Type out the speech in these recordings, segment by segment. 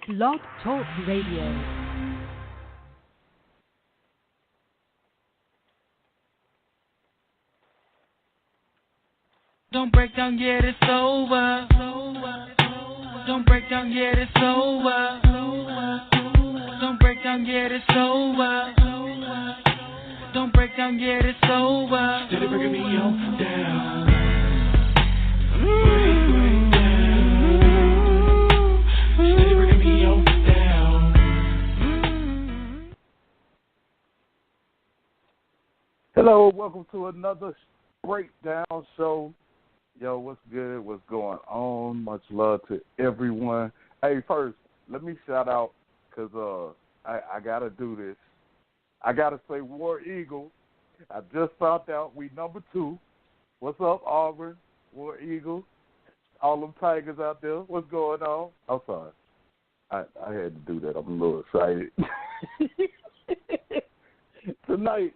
Blog Talk Radio. Don't break down yet, it's over. Don't break down yet, it's over. Don't break down yet, it's over. Don't break down yet, it's over. Steady breaking me on down. Break down. Steady breaking me on down. Hello, welcome to another breakdown show. Yo, what's good? What's going on? Much love to everyone. Hey, first, let me shout out because I got to do this. I got to say War Eagle. I just found out we number 2. What's up, Auburn? War Eagle. All them Tigers out there. What's going on? I'm sorry. I had to do that. I'm a little excited. Tonight,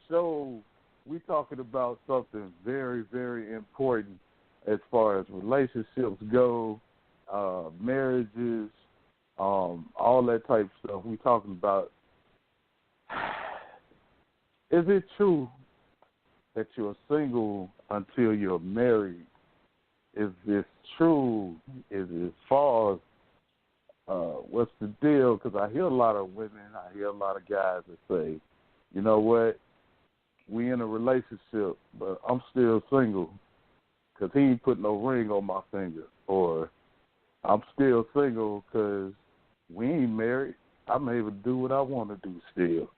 so we're talking about something very, very important as far as relationships go, marriages, all that type of stuff. We're talking about, is it true that you're single until you're married? Is this true? Is it false? What's the deal? Because I hear a lot of women, I hear a lot of guys that say, you know what? We in a relationship, but I'm still single because he ain't put no ring on my finger. Or I'm still single because we ain't married. I'm able to do what I want to do still.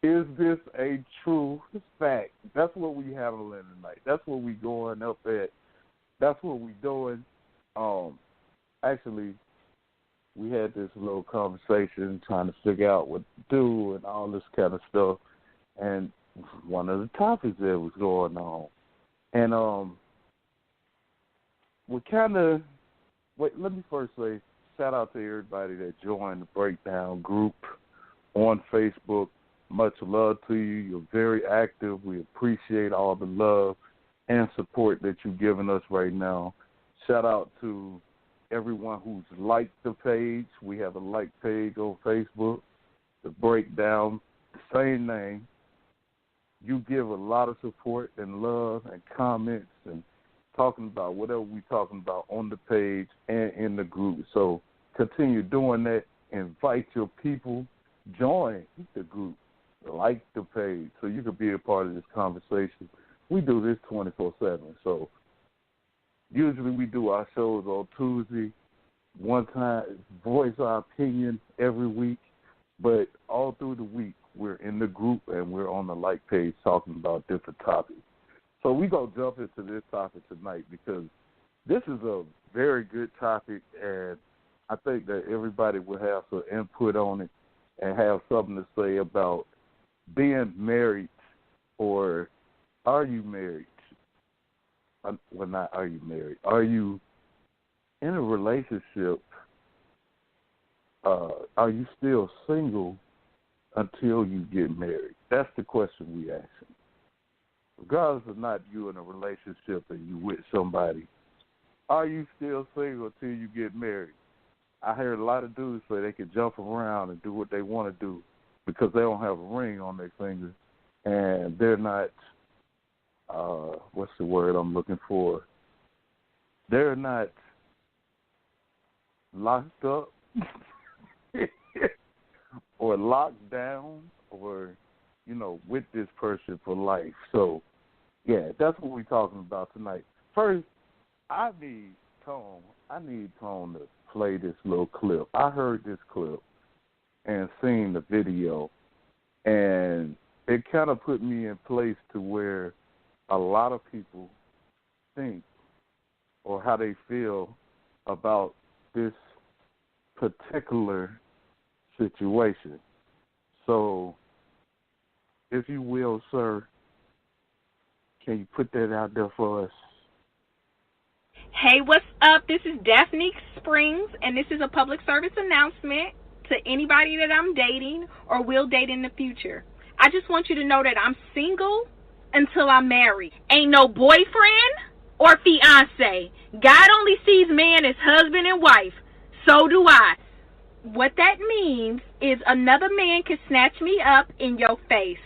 Is this a true fact? That's what we handling tonight. That's what we going up at. That's what we doing. Actually, we had this little conversation trying to figure out what to do and all this kind of stuff. And one of the topics that was going on. And we kind of, let me first say, shout out to everybody that joined the Breakdown group on Facebook. Much love to you. You're very active. We appreciate all the love and support that you're giving us right now. Shout out to everyone who's liked the page. We have a like page on Facebook, The Breakdown, same name. You give a lot of support and love and comments and talking about whatever we're talking about on the page and in the group. So continue doing that. Invite your people. Join the group. Like the page so you can be a part of this conversation. We do this 24/7. So usually we do our shows on Tuesday. One time, voice our opinion every week. But all through the week, we're in the group and we're on the like page talking about different topics. So we're going to jump into this topic tonight because this is a very good topic, and I think that everybody will have some input on it and have something to say about being married, or are you married? Well, not are you married. Are you in a relationship? Are you still single until you get married? That's the question we asking. Regardless of not you in a relationship and you with somebody, are you still single until you get married? I heard a lot of dudes say they can jump around and do what they want to do because they don't have a ring on their finger and they're not, what's the word I'm looking for? They're not locked up or locked down or, with this person for life. So, yeah, that's what we're talking about tonight. First, I need Tone to play this little clip. I heard this clip and seen the video, and it kind of put me in place to where a lot of people think or how they feel about this particular situation. So, if you will, sir, can you put that out there for us? Hey, what's up? This is Daphne Springs, and this is a public service announcement to anybody that I'm dating or will date in the future. I just want you to know that I'm single until I'm married. Ain't no boyfriend or fiance. God only sees man as husband and wife. So do I. What that means is another man can snatch me up in your face.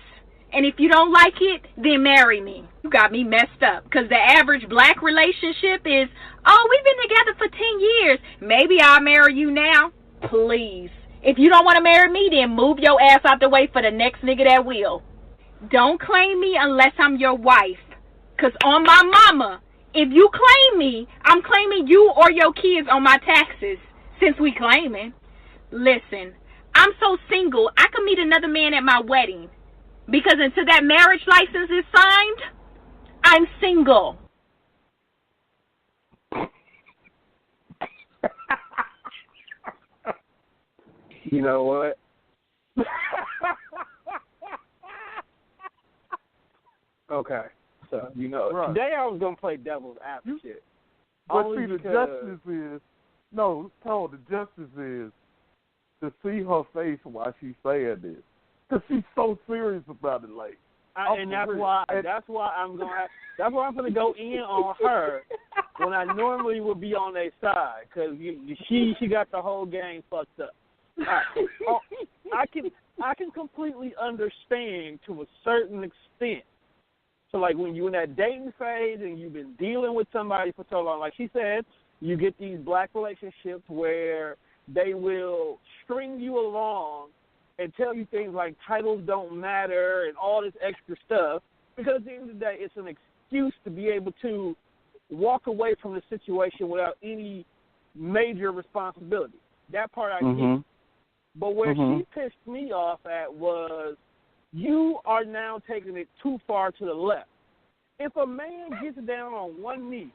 And if you don't like it, then marry me. You got me messed up. Because the average black relationship is, oh, we've been together for 10 years. Maybe I'll marry you now. Please. If you don't want to marry me, then move your ass out the way for the next nigga that will. Don't claim me unless I'm your wife. Because on my mama, if you claim me, I'm claiming you or your kids on my taxes. Since we claiming. Listen, I'm so single, I could meet another man at my wedding. Because until that marriage license is signed, I'm single. You know what? Okay. So, right. Today I was going to play devil's advocate. But see, the justice is, the justice is to see her face while she's saying this. Because she's so serious about it, like. And that's why I'm gonna go in on her when I normally would be on their side, because she got the whole game fucked up. I can completely understand to a certain extent. So like when you're in that dating phase and you've been dealing with somebody for so long, like she said, you get these black relationships where they will string you along and tell you things like titles don't matter and all this extra stuff, because at the end of the day, it's an excuse to be able to walk away from the situation without any major responsibility. That part I get. But where she pissed me off at was, you are now taking it too far to the left. If a man gets down on one knee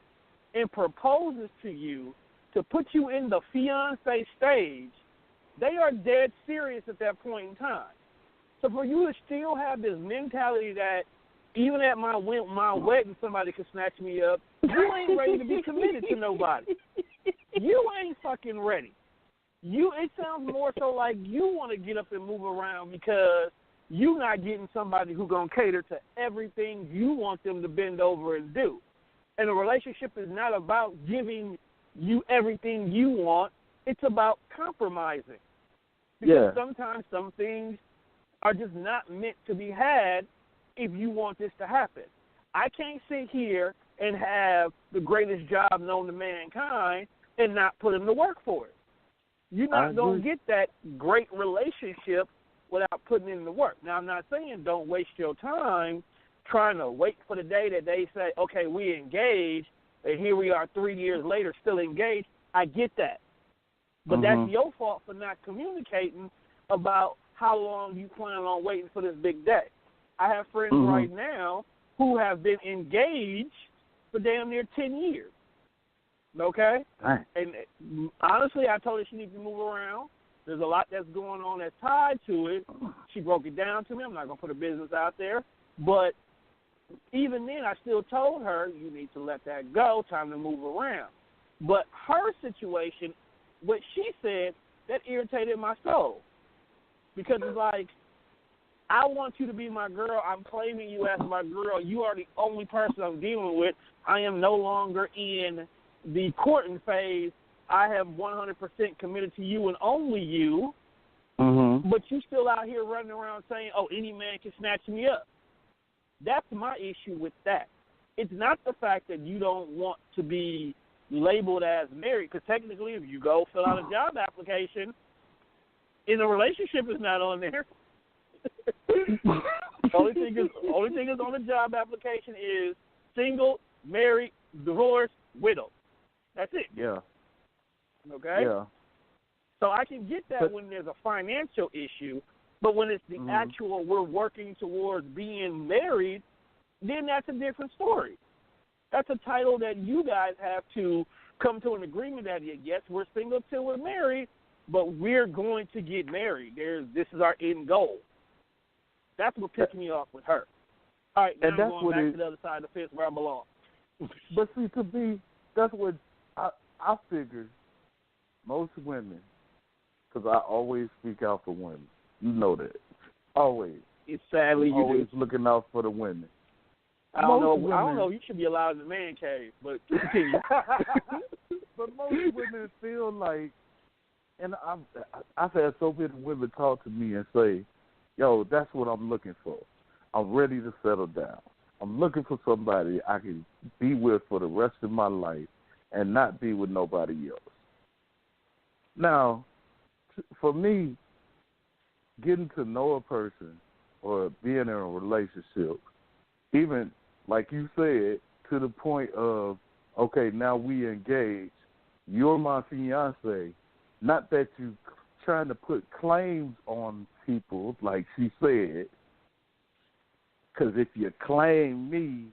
and proposes to you to put you in the fiancé stage, they are dead serious at that point in time. So for you to still have this mentality that even at my wedding somebody could snatch me up, you ain't ready to be committed to nobody. You ain't fucking ready. It sounds more so like you want to get up and move around because you're not getting somebody who's going to cater to everything you want them to bend over and do. And a relationship is not about giving you everything you want. It's about compromising. Because sometimes some things are just not meant to be had if you want this to happen. I can't sit here and have the greatest job known to mankind and not put in the work for it. You're not going to get that great relationship without putting in the work. Now, I'm not saying don't waste your time trying to wait for the day that they say, okay, we engaged, and here we are 3 years later still engaged. I get that. But that's your fault for not communicating about how long you plan on waiting for this big day. I have friends right now who have been engaged for damn near 10 years. Okay? Right. And honestly, I told her she needs to move around. There's a lot that's going on that's tied to it. She broke it down to me. I'm not going to put her business out there. But even then, I still told her, you need to let that go, time to move around. But her situation, what she said, that irritated my soul. Because it's like, I want you to be my girl. I'm claiming you as my girl. You are the only person I'm dealing with. I am no longer in the courting phase. I have 100% committed to you and only you. But you still out here running around saying, oh, any man can snatch me up. That's my issue with that. It's not the fact that you don't want to be labeled as married, because technically if you go fill out a job application, in a relationship is not on there. only thing is on the job application is single, married, divorced, widowed. That's it. Yeah. Okay? Yeah. So I can get that when there's a financial issue, but when it's the actual we're working towards being married, then that's a different story. That's a title that you guys have to come to an agreement that, yes, we're single till we're married, but we're going to get married. This is our end goal. That's what pissed me off with her. All right, now I'm going back to the other side of the fence where I belong. But see, to me, that's what I figured most women, because I always speak out for women. You know that. Always. It's sadly you always do. Looking out for the women. I don't know. You should be allowed in the man cave, but continue. But most women feel like And I've had so many women talk to me and say, yo, that's what I'm looking for. I'm ready to settle down. I'm looking for somebody I can be with for the rest of my life and not be with nobody else. Now, for me, getting to know a person or being in a relationship, even like you said, to the point of, okay, now we engage, you're my fiance, not that you trying to put claims on people, like she said, because if you claim me,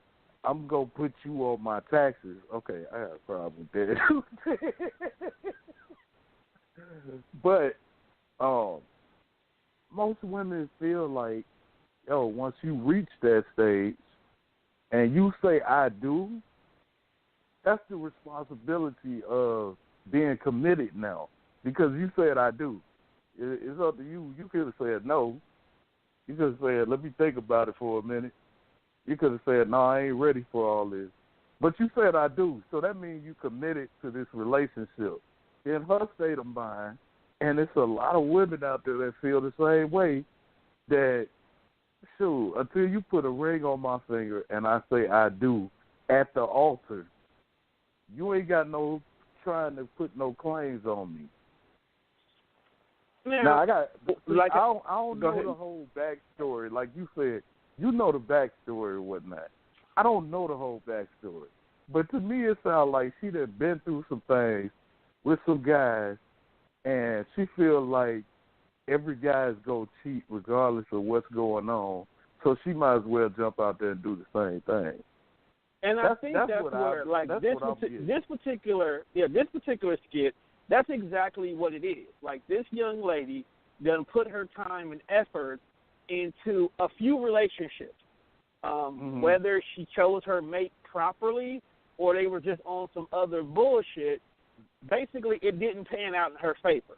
I'm going to put you on my taxes. Okay, I have a problem with that. But most women feel like, yo, once you reach that stage and you say I do, that's the responsibility of being committed now. Because you said I do. It's up to you. You could have said no. You could have said, let me think about it for a minute. You could have said, no, I ain't ready for all this. But you said I do. So that means you committed to this relationship. In her state of mind, and it's a lot of women out there that feel the same way, that, shoot, until you put a ring on my finger and I say I do at the altar, you ain't got no trying to put no claims on me. Now, I don't know the whole backstory. Like you said, you know the backstory and whatnot. I don't know the whole backstory. But to me, it sounds like she done been through some things with some guys, and she feels like every guy is going to cheat regardless of what's going on, so she might as well jump out there and do the same thing. And I think that's where, like, this particular skit, that's exactly what it is. Like, this young lady done put her time and effort into a few relationships, whether she chose her mate properly or they were just on some other bullshit. Basically, it didn't pan out in her favor.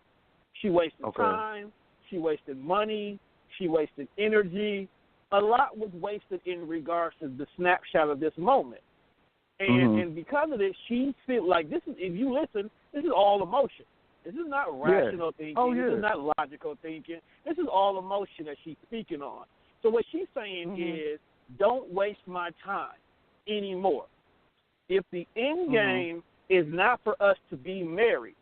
She wasted time, she wasted money, she wasted energy. A lot was wasted in regards to the snapshot of this moment. And because of this, she feels like this is, if you listen, this is all emotion. This is not rational thinking. This is not logical thinking. This is all emotion that she's speaking on. So what she's saying is, don't waste my time anymore. If the end game is not for us to be married,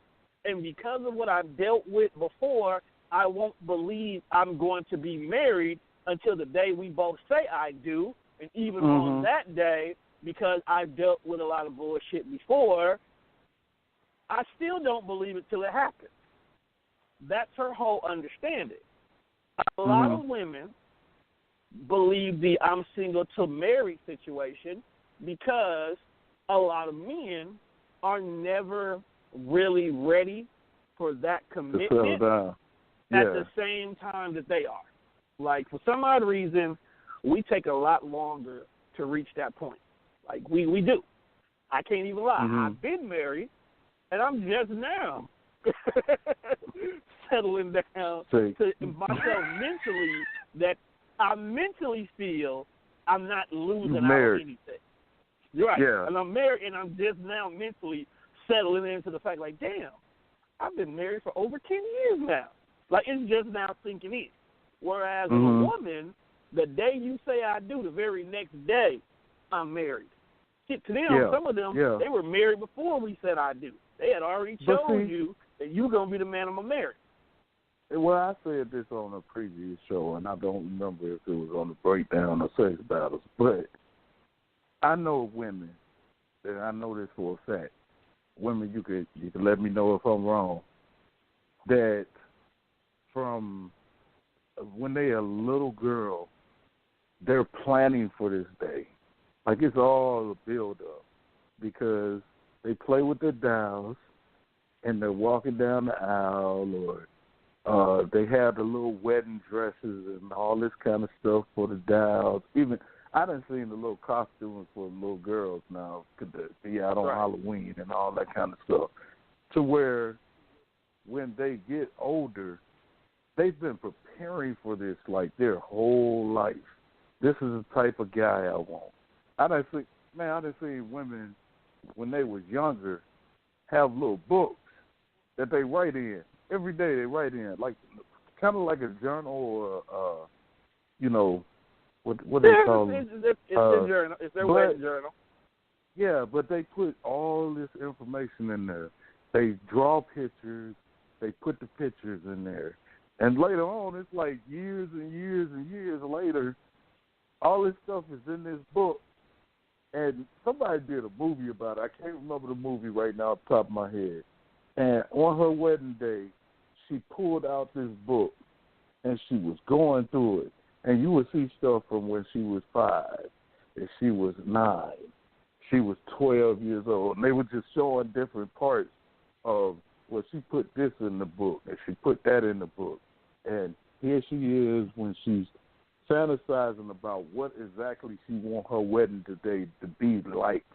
and because of what I've dealt with before, I won't believe I'm going to be married until the day we both say I do, and even on that day, because I've dealt with a lot of bullshit before, I still don't believe it till it happens. That's her whole understanding. A lot of women believe the I'm single to married situation because a lot of men are never really ready for that commitment at the same time that they are. Like, for some odd reason, we take a lot longer to reach that point. Like, we do. I can't even lie. I've been married, and I'm just now settling down to myself mentally, that I mentally feel I'm not losing out on anything. Right. Yeah. And I'm married, and I'm just now mentally settling into the fact, like, damn, I've been married for over 10 years now. Like, it's just now sinking in. Whereas a woman, the day you say I do, the very next day, I'm married. Shit, to them, some of them, they were married before we said I do. They had already told you that you're going to be the man of my marriage. Well, I said this on a previous show, and I don't remember if it was on the breakdown or sex battles, but I know women, and I know this for a fact. Women, you could let me know if I'm wrong, that from when they're a little girl, they're planning for this day. Like, it's all a build-up because they play with their dolls and they're walking down the aisle, or they have the little wedding dresses and all this kind of stuff for the dolls. Even I done seen the little costumes for little girls now to be out on Halloween and all that kind of stuff, to where when they get older, they've been preparing for this like their whole life. This is the type of guy I want. I done seen women when they was younger have little books that they write in. Every day they write in, like kind of like a journal or, what they call it? It's their journal. It's their wedding journal. Yeah, but they put all this information in there. They draw pictures. They put the pictures in there. And later on, it's like years and years and years later, all this stuff is in this book. And somebody did a movie about it. I can't remember the movie right now off the top of my head. And on her wedding day, she pulled out this book, and she was going through it. And you would see stuff from when she was 5, and she was 9, she was 12 years old. And they were just showing different parts of, well, she put this in the book, and she put that in the book. And here she is when she's fantasizing about what exactly she wants her wedding today to be like.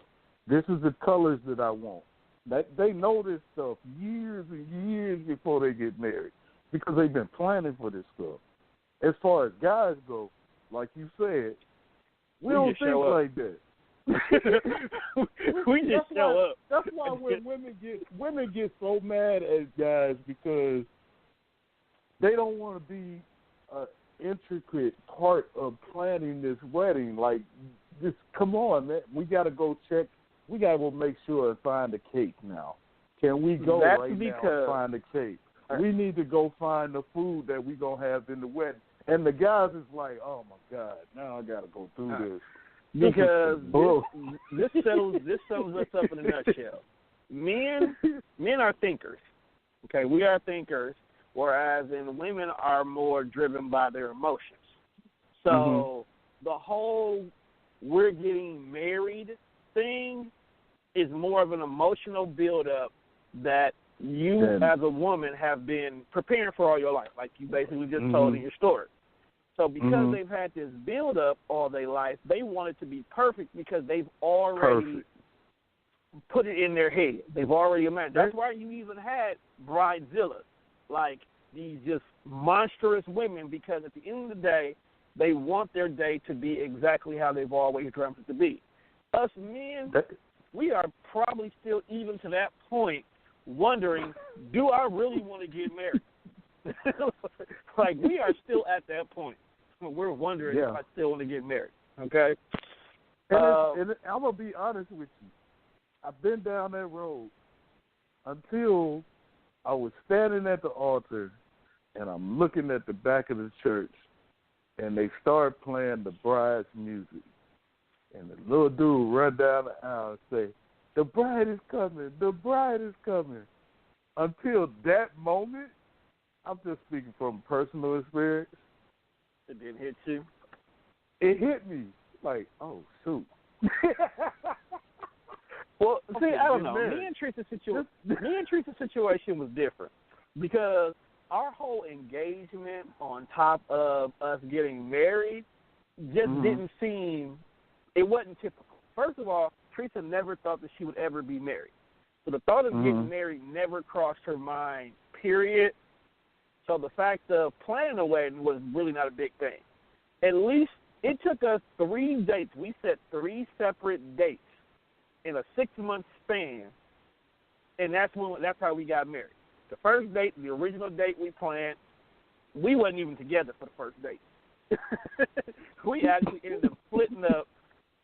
This is the colors that I want. They know this stuff years and years before they get married because they've been planning for this stuff. As far as guys go, like you said, we don't think like that. We just show up. That's why when women get so mad at guys because they don't want to be an intricate part of planning this wedding. Like, just come on, man. We got to go check. We got to go make sure and find the cake now. Can we go now and find the cake? We need to go find the food that we going to have in the wedding. And the guys is like, oh, my God, now I got to go through this. Because this sums us up in a nutshell. Men are thinkers. Okay, we are thinkers, whereas women are more driven by their emotions. So the whole we're getting married thing is more of an emotional buildup that you as a woman have been preparing for all your life, like you basically just told in your story. So because they've had this build-up all their life, they want it to be perfect because they've already put it in their head. They've already imagined. That's why you even had bridezillas, like these just monstrous women, because at the end of the day, they want their day to be exactly how they've always dreamt it to be. Us men, we are probably still even to that point wondering, do I really want to get married? Like, we are still at that point. We're wondering if I still want to get married, okay? And I'm going to be honest with you. I've been down that road until I was standing at the altar and I'm looking at the back of the church and they start playing the bride's music. And the little dude run down the aisle and say, the bride is coming, the bride is coming. Until that moment, I'm just speaking from personal experience. It didn't hit you? It hit me. Like, oh, shoot. Well, see, I don't know. Me and Teresa's situation was different because our whole engagement on top of us getting married just didn't seem, it wasn't typical. First of all, Teresa never thought that she would ever be married. So the thought of getting married never crossed her mind, period. So the fact of planning a wedding was really not a big thing. At least it took us 3 dates. We set 3 separate dates in a 6-month span, and that's how we got married. The first date, the original date we planned, we wasn't even together for the first date. We actually ended up splitting up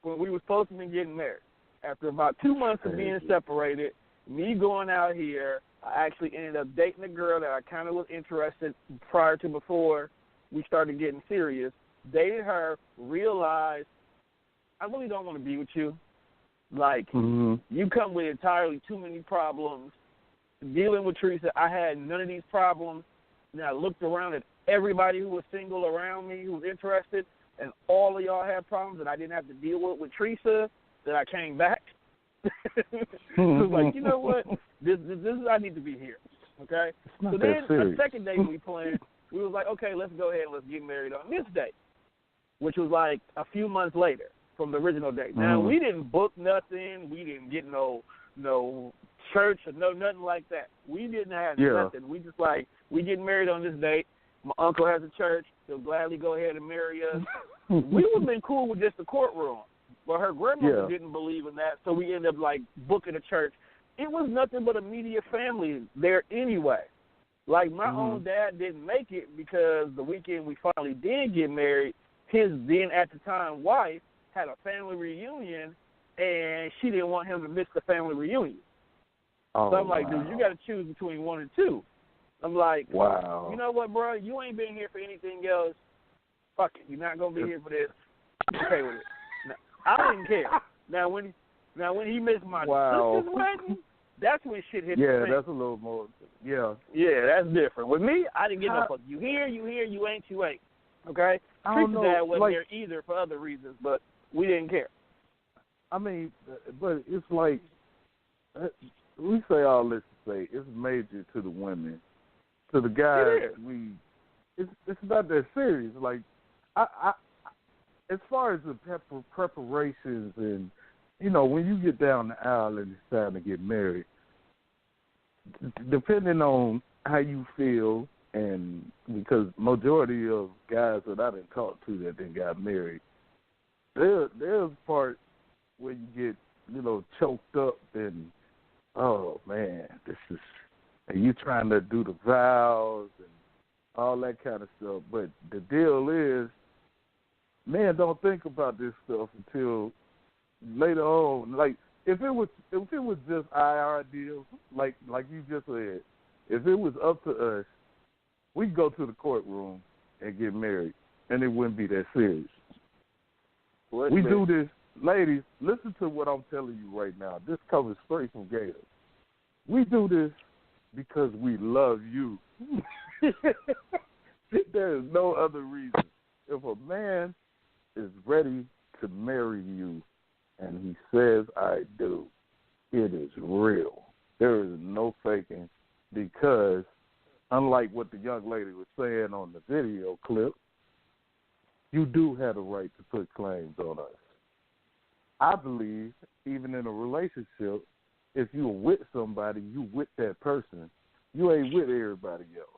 when we were supposed to be getting married. After about 2 months of being separated, me going out here, I actually ended up dating a girl that I kind of was interested prior to before we started getting serious. Dated her, realized I really don't want to be with you. Like, you come with entirely too many problems. Dealing with Teresa, I had none of these problems. And I looked around at everybody who was single around me, who was interested, and all of y'all had problems that I didn't have to deal with Teresa, that I came back. It was like, you know what? This is I need to be here. Okay? So then a second date we planned, we was like, okay, let's go ahead and let's get married on this date, which was like a few months later from the original date. Now, we didn't book nothing. We didn't get no church or nothing like that. We didn't have nothing. We just like, we getting married on this date. My uncle has a church. He'll gladly go ahead and marry us. We would have been cool with just the courtroom. But her grandmother didn't believe in that, so we ended up, like, booking a church it was nothing but immediate family there anyway. Like, my own dad didn't make it because the weekend we finally did get married, his then at the time wife had a family reunion, and she didn't want him to miss the family reunion. So I'm like, dude, you got to choose between one and two. I'm like, wow. You know what, bro? You ain't been here for anything else. Fuck it. You're not going to be here for this. I'm okay with it. Now, I didn't care. Now, when he missed my sister's wedding, that's when shit hit the fan. Yeah, that's a little more, yeah. Yeah, that's different. With me, I didn't get no fuck. You here, you ain't, you ain't. Okay? Trick's dad wasn't there either for other reasons, but we didn't care. I mean, but it's like, we say all this to say, it's major to the women. To the guys, it's not that serious. Like, I as far as the preparations and, you know, when you get down the aisle and it's time to get married, depending on how you feel, and because majority of guys that I didn't talk to that then got married, there's part where you get, you know, choked up and, oh man, and you trying to do the vows and all that kind of stuff. But the deal is, men don't think about this stuff until later on. Like, if it was just our ideas, like you just said, if it was up to us, we'd go to the courtroom and get married, and it wouldn't be that serious. We do this, ladies. Listen to what I'm telling you right now. This comes straight from Gator. We do this because we love you. There is no other reason. If a man is ready to marry you and he says, I do, it is real. There is no faking, because unlike what the young lady was saying on the video clip, you do have the right to put claims on us. I believe even in a relationship, if you're with somebody, you with that person. You ain't with everybody else.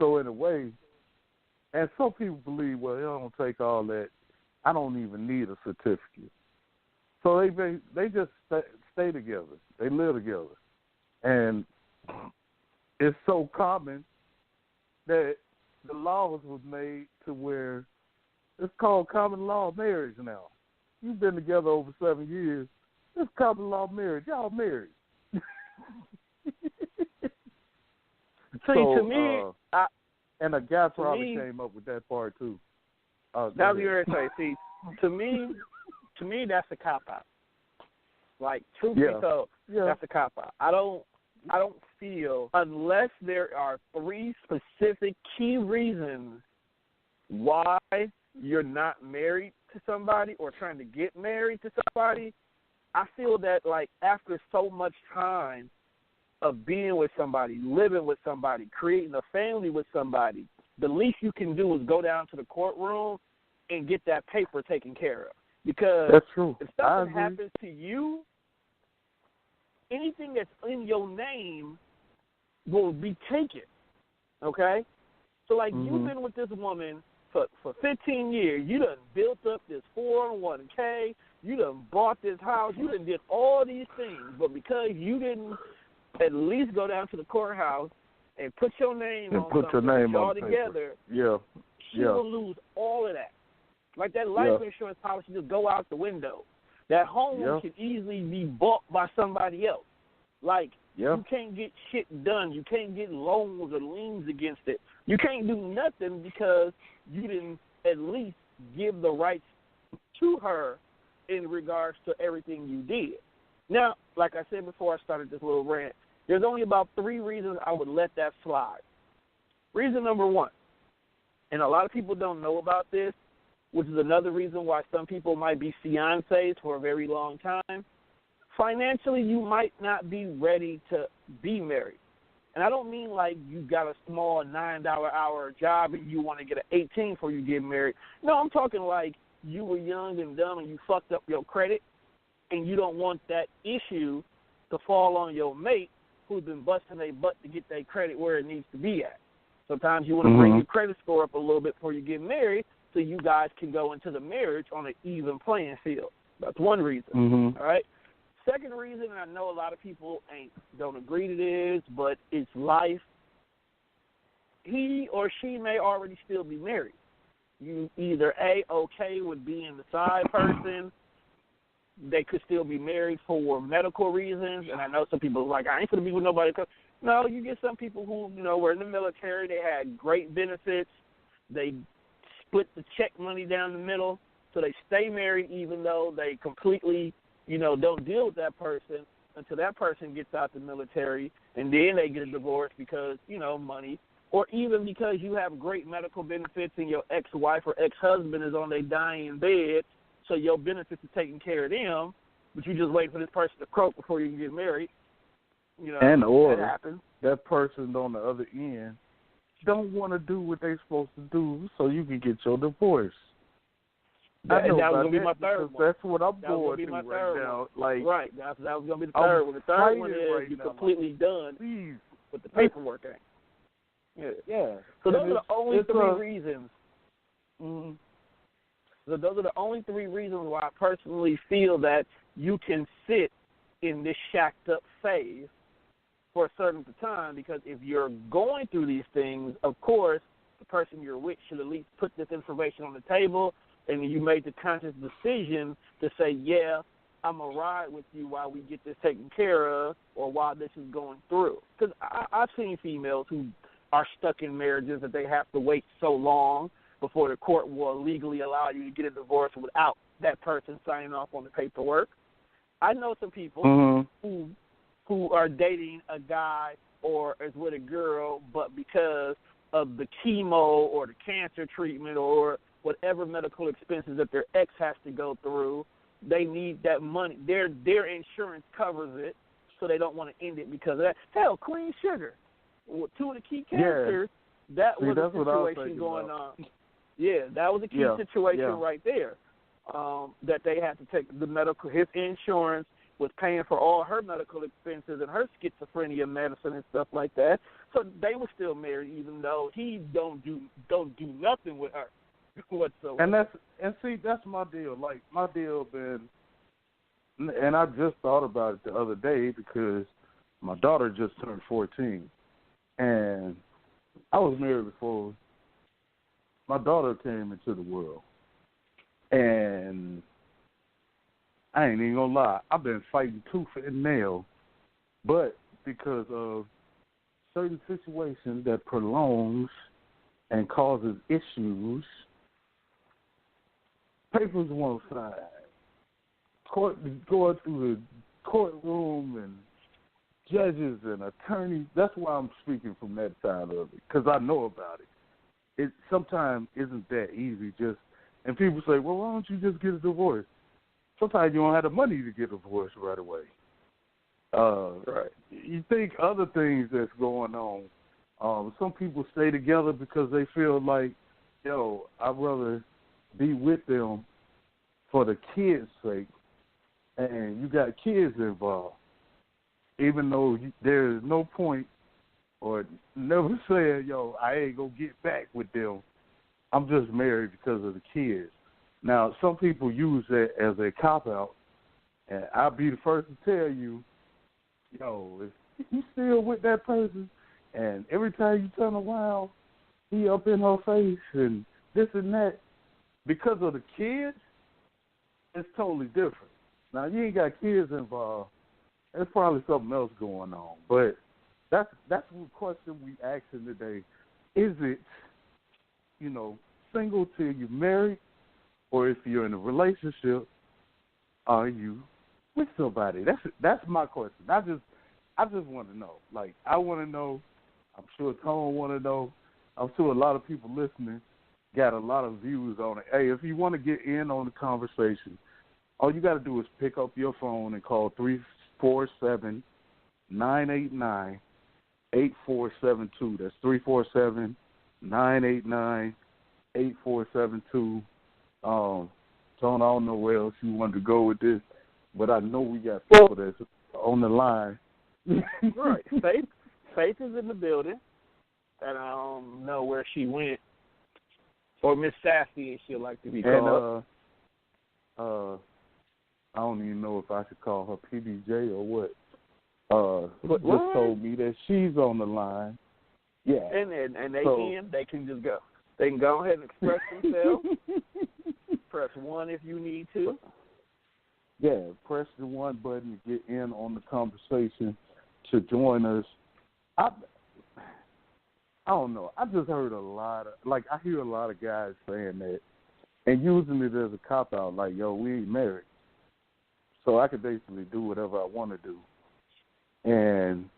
So in a way, and some people believe, well, I don't take all that. I don't even need a certificate. So they just stay together. They live together. And it's so common that the laws was made to where it's called common law marriage now. You've been together over 7 years. It's common law marriage. Y'all married. To me, and a guy probably came up with that part too. That's what you're saying. See, to me, that's a cop out. Like, truth be told, that's a cop out. I don't feel, unless there are 3 specific key reasons why you're not married to somebody or trying to get married to somebody, I feel that, like, after so much time of being with somebody, living with somebody, creating a family with somebody, the least you can do is go down to the courtroom and get that paper taken care of. Because that's true. If something happens to you, anything that's in your name will be taken, okay? So, like, you've been with this woman for 15 years. You done built up this 401k. You done bought this house. You done did all these things. But because you didn't at least go down to the courthouse and put your name and on put something, your name all on together, she will lose all of that. Like that life insurance policy just go out the window. That home can easily be bought by somebody else. Like, you can't get shit done. You can't get loans or liens against it. You can't do nothing because you didn't at least give the rights to her in regards to everything you did. Now, like I said before I started this little rant, there's only about 3 reasons I would let that slide. Reason number 1, and a lot of people don't know about this, which is another reason why some people might be fiancés for a very long time. Financially, you might not be ready to be married. And I don't mean like you got a small $9-hour job and you want to get an 18 before you get married. No, I'm talking like you were young and dumb and you fucked up your credit and you don't want that issue to fall on your mate who's been busting their butt to get their credit where it needs to be at. Sometimes you want to bring your credit score up a little bit before you get married so you guys can go into the marriage on an even playing field. That's one reason, all right? Second reason, and I know a lot of people don't agree to this, but it's life. He or she may already still be married. You either okay with being the side person. They could still be married for medical reasons, and I know some people are like, I ain't gonna be with nobody. No, you get some people who were in the military. They had great benefits. They split the check money down the middle, so they stay married even though they completely don't deal with that person until that person gets out the military, and then they get a divorce because money. Or even because you have great medical benefits and your ex-wife or ex-husband is on their dying bed, so your benefits are taking care of them, but you just wait for this person to croak before you can get married. That happens. That person on the other end don't want to do what they're supposed to do so you can get your divorce. That was going to be my third one. That's what I'm going through right now. Right, that was going to be the third one. The third one is you're completely done with the paperwork thing. Yeah. So those are the only three reasons. Mm-hmm. So those are the only three reasons why I personally feel that you can sit in this shacked up phase for a certain time, because if you're going through these things, of course, the person you're with should at least put this information on the table, and you made the conscious decision to say, yeah, I'm going to ride with you while we get this taken care of or while this is going through. Because I've seen females who are stuck in marriages that they have to wait so long before the court will legally allow you to get a divorce without that person signing off on the paperwork. I know some people who are dating a guy or is with a girl, but because of the chemo or the cancer treatment or whatever medical expenses that their ex has to go through, they need that money. Their insurance covers it, so they don't want to end it because of that. Hell, Queen Sugar, two of the key characters, that was a situation going on. Yeah, that was a key situation right there. That they had to take the medical, his insurance was paying for all her medical expenses and her schizophrenia medicine and stuff like that. So they were still married, even though he don't do nothing with her whatsoever. That's my deal. Like my deal been, and I just thought about it the other day because my daughter just turned 14, and I was married before my daughter came into the world. And I ain't even gonna lie, I've been fighting tooth and nail, but because of certain situations that prolongs and causes issues, papers one side, going through the courtroom and judges and attorneys. That's why I'm speaking from that side of it, because I know about it. It sometimes isn't that easy. And people say, well, why don't you just get a divorce? Sometimes you don't have the money to get a divorce right away. Right. You think other things that's going on. Some people stay together because they feel like, I'd rather be with them for the kids' sake. And you got kids involved. Even though there is no point or never said, I ain't going to get back with them. I'm just married because of the kids. Now, some people use that as a cop-out, and I'll be the first to tell you, if you still with that person, and every time you turn around, he up in her face and this and that, because of the kids, it's totally different. Now, you ain't got kids involved. There's probably something else going on. But that's the question we asking today. Is it, single till you're married, or if you're in a relationship, are you with somebody? That's my question. I just want to know. Like, I want to know. I'm sure Tone want to know. I'm sure a lot of people listening got a lot of views on it. Hey, if you want to get in on the conversation, all you got to do is pick up your phone and call 347-989-8472. That's 347-989-8472. Tone, I don't know where else you wanted to go with this, but I know we got people that's on the line. Right. Faith is in the building, and I don't know where she went. Or Miss Sassy, as she'd like to be called. I don't even know if I should call her PBJ or what. Just told me that she's on the line. Yeah. And they can just go. They can go ahead and express themselves. Press 1 if you need to. Yeah, press the 1 button to get in on the conversation, to join us. I don't know. I just heard a lot of, I hear a lot of guys saying that and using it as a cop-out, like, yo, we ain't married. So I could basically do whatever I want to do. And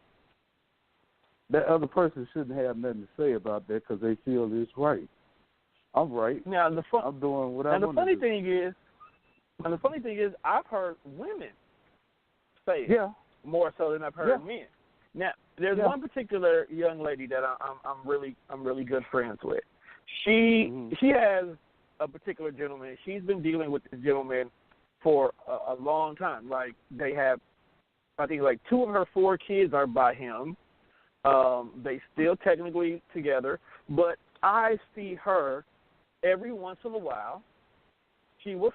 that other person shouldn't have nothing to say about that because they feel it's right. I'm right. Now, I'm doing what I want to do. And the funny thing is, I've heard women say it more so than I've heard men. Now, there's one particular young lady that I'm really good friends with. She has a particular gentleman. She's been dealing with this gentleman for a long time. Like, they have, I think, 2 of her 4 kids are by him. They still technically together, but I see her every once in a while. She will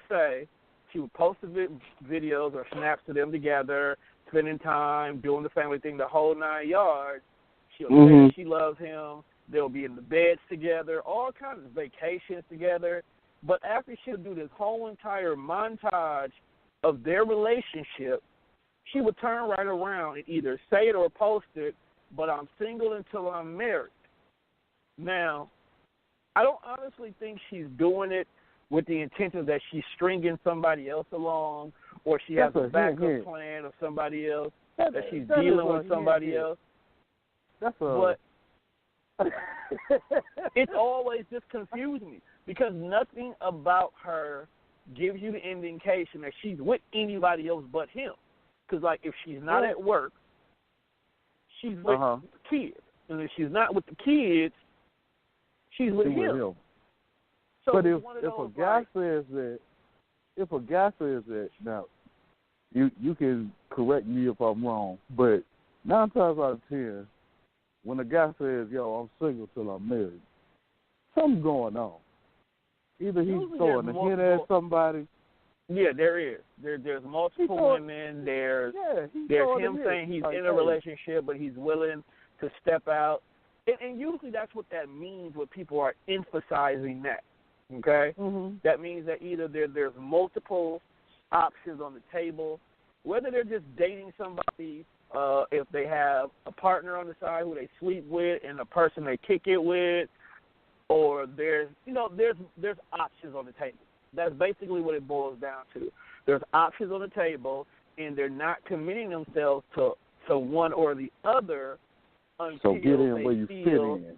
post videos or snaps of them together, spending time, doing the family thing, the whole 9 yards. She'll say that she loves him. They'll be in the beds together, all kinds of vacations together. But after she'll do this whole entire montage of their relationship, she would turn right around and either say it or post it, but I'm single until I'm married. Now, I don't honestly think she's doing it with the intention that she's stringing somebody else along, or she has a backup plan of somebody else, that she's dealing with somebody else. But it's always just confused me because nothing about her gives you the indication that she's with anybody else but him. Because, if she's not at work, she's with the kids. And if she's not with the kids, she's with him. So but if a guy says that, now, you can correct me if I'm wrong, but 9 times out of 10, when a guy says, yo, I'm single till I'm married, something's going on. Either he's throwing a hint at somebody. Yeah, there is. There's multiple women. There's him saying he's in a relationship, but he's willing to step out. And usually that's what that means when people are emphasizing that, okay? That means that either there's multiple options on the table, whether they're just dating somebody, if they have a partner on the side who they sleep with and a person they kick it with, or there's options on the table. That's basically what it boils down to. There's options on the table, and they're not committing themselves to one or the other until get in where you fit in.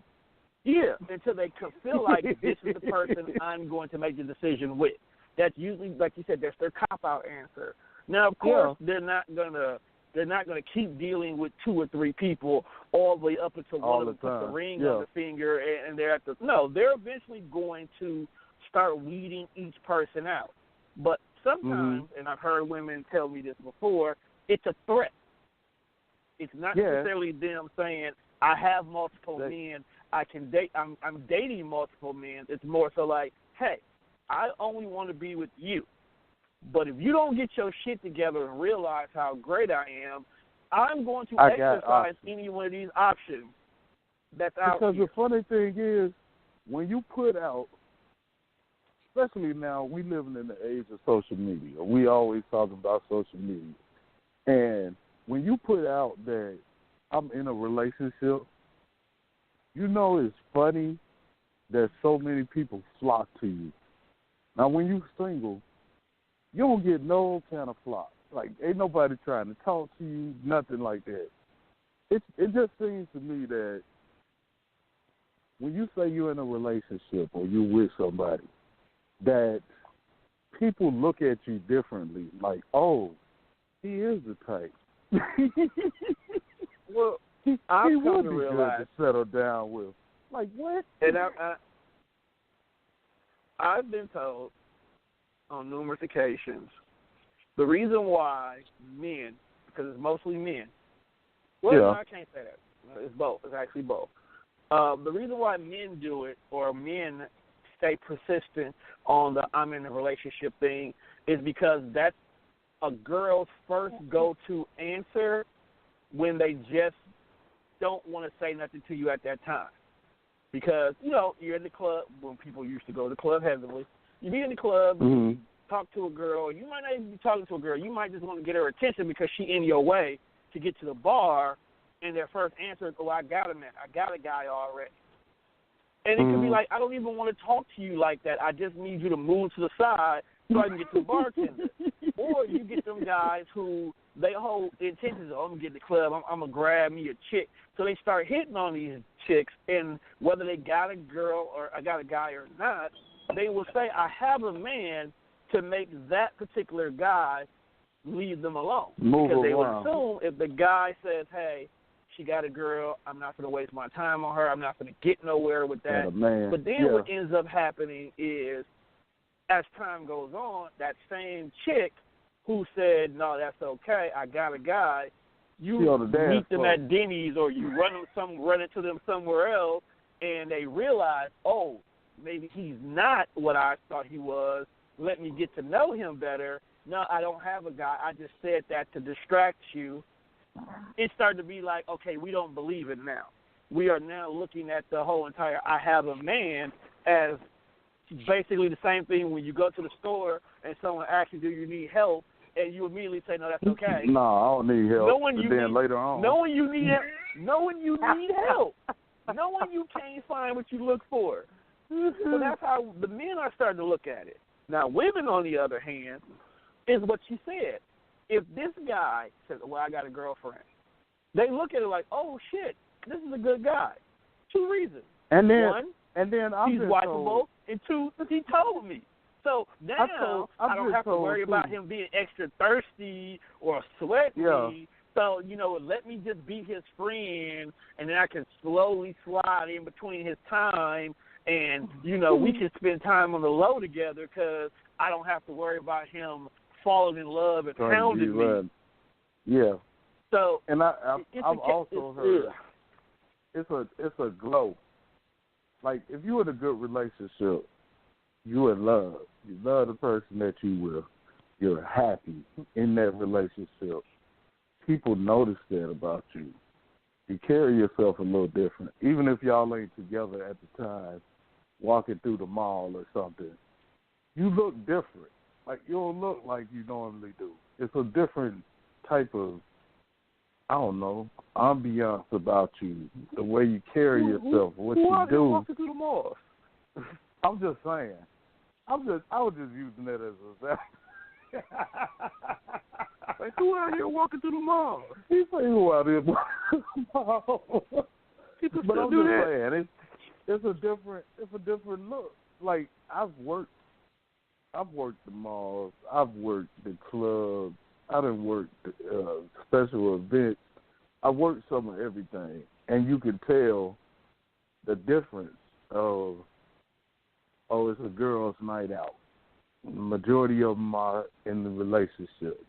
Yeah, until they feel like this is the person I'm going to make the decision with. That's usually, like you said, that's their cop-out answer. Now, of course, they're not gonna keep dealing with 2 or 3 people all the way up until one of them puts the ring on the finger, and they're they're eventually going to start weeding each person out. But sometimes, and I've heard women tell me this before, it's a threat. It's not necessarily them saying, I have multiple men, I can date, I'm dating multiple men. It's more so like, hey, I only want to be with you. But if you don't get your shit together and realize how great I am, I'm going to exercise any one of these options that's out here. Because the funny thing is, when you put out, especially now, we living in the age of social media. We always talking about social media. And when you put out that I'm in a relationship, you know it's funny that so many people flock to you. Now, when you're single, you don't get no kind of flock. Like, ain't nobody trying to talk to you, nothing like that. It just seems to me that when you say you're in a relationship or you're with somebody, that people look at you differently. Like, oh, he is the type. Well, he would be realize good to settle down with. Like, what? And I've been told on numerous occasions the reason why men, because it's mostly men. Well, I can't say that. It's both. It's actually both. The reason why men do it, or men stay persistent on the I'm in a relationship thing, is because that's a girl's first go-to answer when they just don't want to say nothing to you at that time. Because, you know, you're in the club, when people used to go to the club heavily, you be in the club, talk to a girl, you might not even be talking to a girl, you might just want to get her attention because she in your way to get to the bar, and their first answer is, oh, I got a man, I got a guy already. And it could be like, I don't even want to talk to you like that, I just need you to move to the side so I can get to the bartender. Or you get them guys who they whole intentions are, I'm going to get in the club, I'm going to grab me a chick. So they start hitting on these chicks, and whether they got a girl or I got a guy or not, they will say, I have a man, to make that particular guy leave them alone. Because they would assume if the guy says, hey, she got a girl, I'm not going to waste my time on her, I'm not going to get nowhere with that. But then what ends up happening is, as time goes on, that same chick who said, no, that's okay, I got a guy, you meet them at Denny's or you run into them somewhere else, and they realize, oh, maybe he's not what I thought he was. Let me get to know him better. No, I don't have a guy. I just said that to distract you. It started to be like, okay, we don't believe it now. We are now looking at the whole entire I have a man as basically the same thing when you go to the store and someone asks you, do you need help? And you immediately say, no, that's okay. No, I don't need help. Later on. Knowing you need help. Knowing you can't find what you look for. So that's how the men are starting to look at it. Now, women, on the other hand, is what you said. If this guy says, well, I got a girlfriend, they look at it like, oh, shit, this is a good guy. 2 reasons. And then, one, he's wipeable, and 2, he told me. So now I don't have to worry about him being extra thirsty or sweaty. Yeah. So, you know, let me just be his friend, and then I can slowly slide in between his time, and, you know, we can spend time on the low together because I don't have to worry about him falling in love and hounding me. Yeah. So, and I've also heard it's a glow. Like, if you're in a good relationship, you're in love. You love the person that you with. You're happy in that relationship. People notice that about you. You carry yourself a little different. Even if y'all ain't together at the time, walking through the mall or something, you look different. Like, you don't look like you normally do. It's a different type of, I don't know, ambiance about you, the way you carry yourself, what you do. Walking through the mall? I'm just saying. I was just using that as a example. Like, who out here walking through the mall? He say who out here walking through the mall. People but still I'm do just that. saying, it's a different look. Like, I've worked the malls, I've worked the clubs, I done worked special events. I worked some of everything, and you can tell the difference of, oh, it's a girl's night out. The majority of them are in the relationship.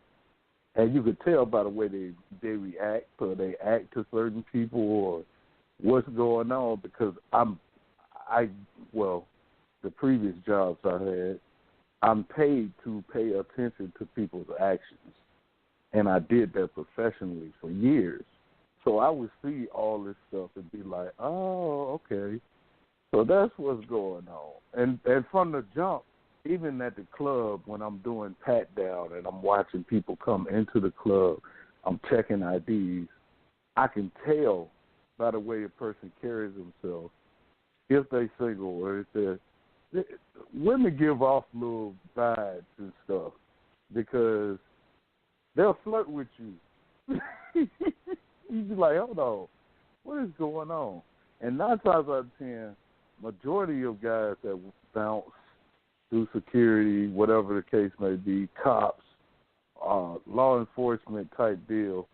And you could tell by the way they react, or they act to certain people, or what's going on, because the previous jobs I had, I'm paid to pay attention to people's actions. And I did that professionally for years. So I would see all this stuff and be like, oh, okay. So that's what's going on. And from the jump, even at the club when I'm doing pat down and I'm watching people come into the club, I'm checking IDs, I can tell by the way a person carries themselves if they single or if they're women give off little vibes and stuff because they'll flirt with you. You be like, hold on, what is going on? And 9 times out of 10, majority of guys that bounce through security, whatever the case may be, cops, law enforcement type deal,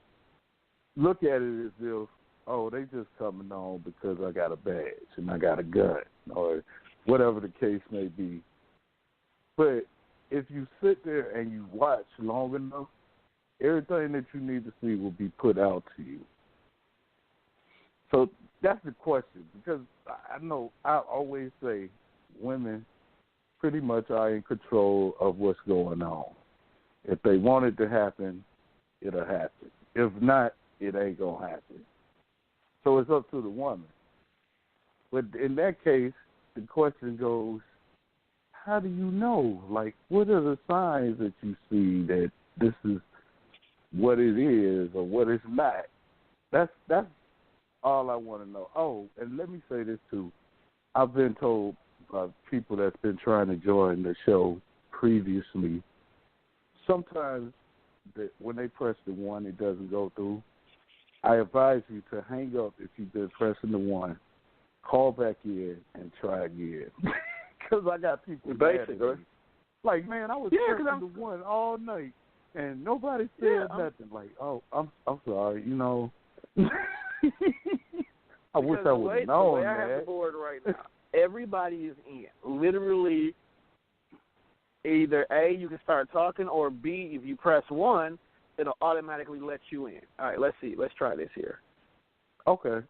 look at it as if, oh, they just coming on because I got a badge and I got a gun or whatever the case may be. But if you sit there and you watch long enough, everything that you need to see will be put out to you. So that's the question, because I know I always say women pretty much are in control of what's going on. If they want it to happen, it'll happen. If not, it ain't going to happen. So it's up to the woman. But in that case, the question goes, how do you know? Like, what are the signs that you see that this is what it is or what it's not? That's all I want to know. Oh, and let me say this, too. I've been told by people that's been trying to join the show previously, sometimes when they press the 1, it doesn't go through. I advise you to hang up if you've been pressing the 1, call back in, and try again. Because I got people basically like, man, I was pressing the 1 all night, and nobody said nothing. Like, oh, I'm sorry, you know. I wish I would have known, man. I have the board right now. Everybody is in. Literally, either A, you can start talking, or B, if you press 1, it'll automatically let you in. All right, let's see. Let's try this here. Okay.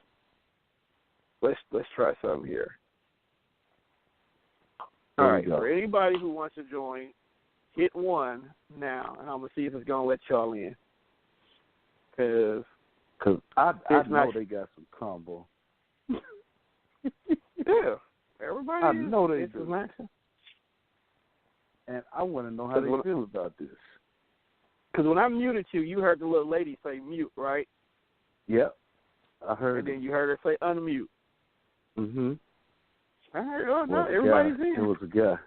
Let's try something here. All right, for anybody who wants to join, hit 1 now, and I'm going to see if it's going to let y'all in. Because I know they got some combo. Yeah, everybody. I know they do. And I want to know how they feel about this. Because when I muted you, you heard the little lady say mute, right? Yep, I heard. And then you heard her say unmute. Mm-hmm. I heard. Oh no, everybody's in. It was a guy.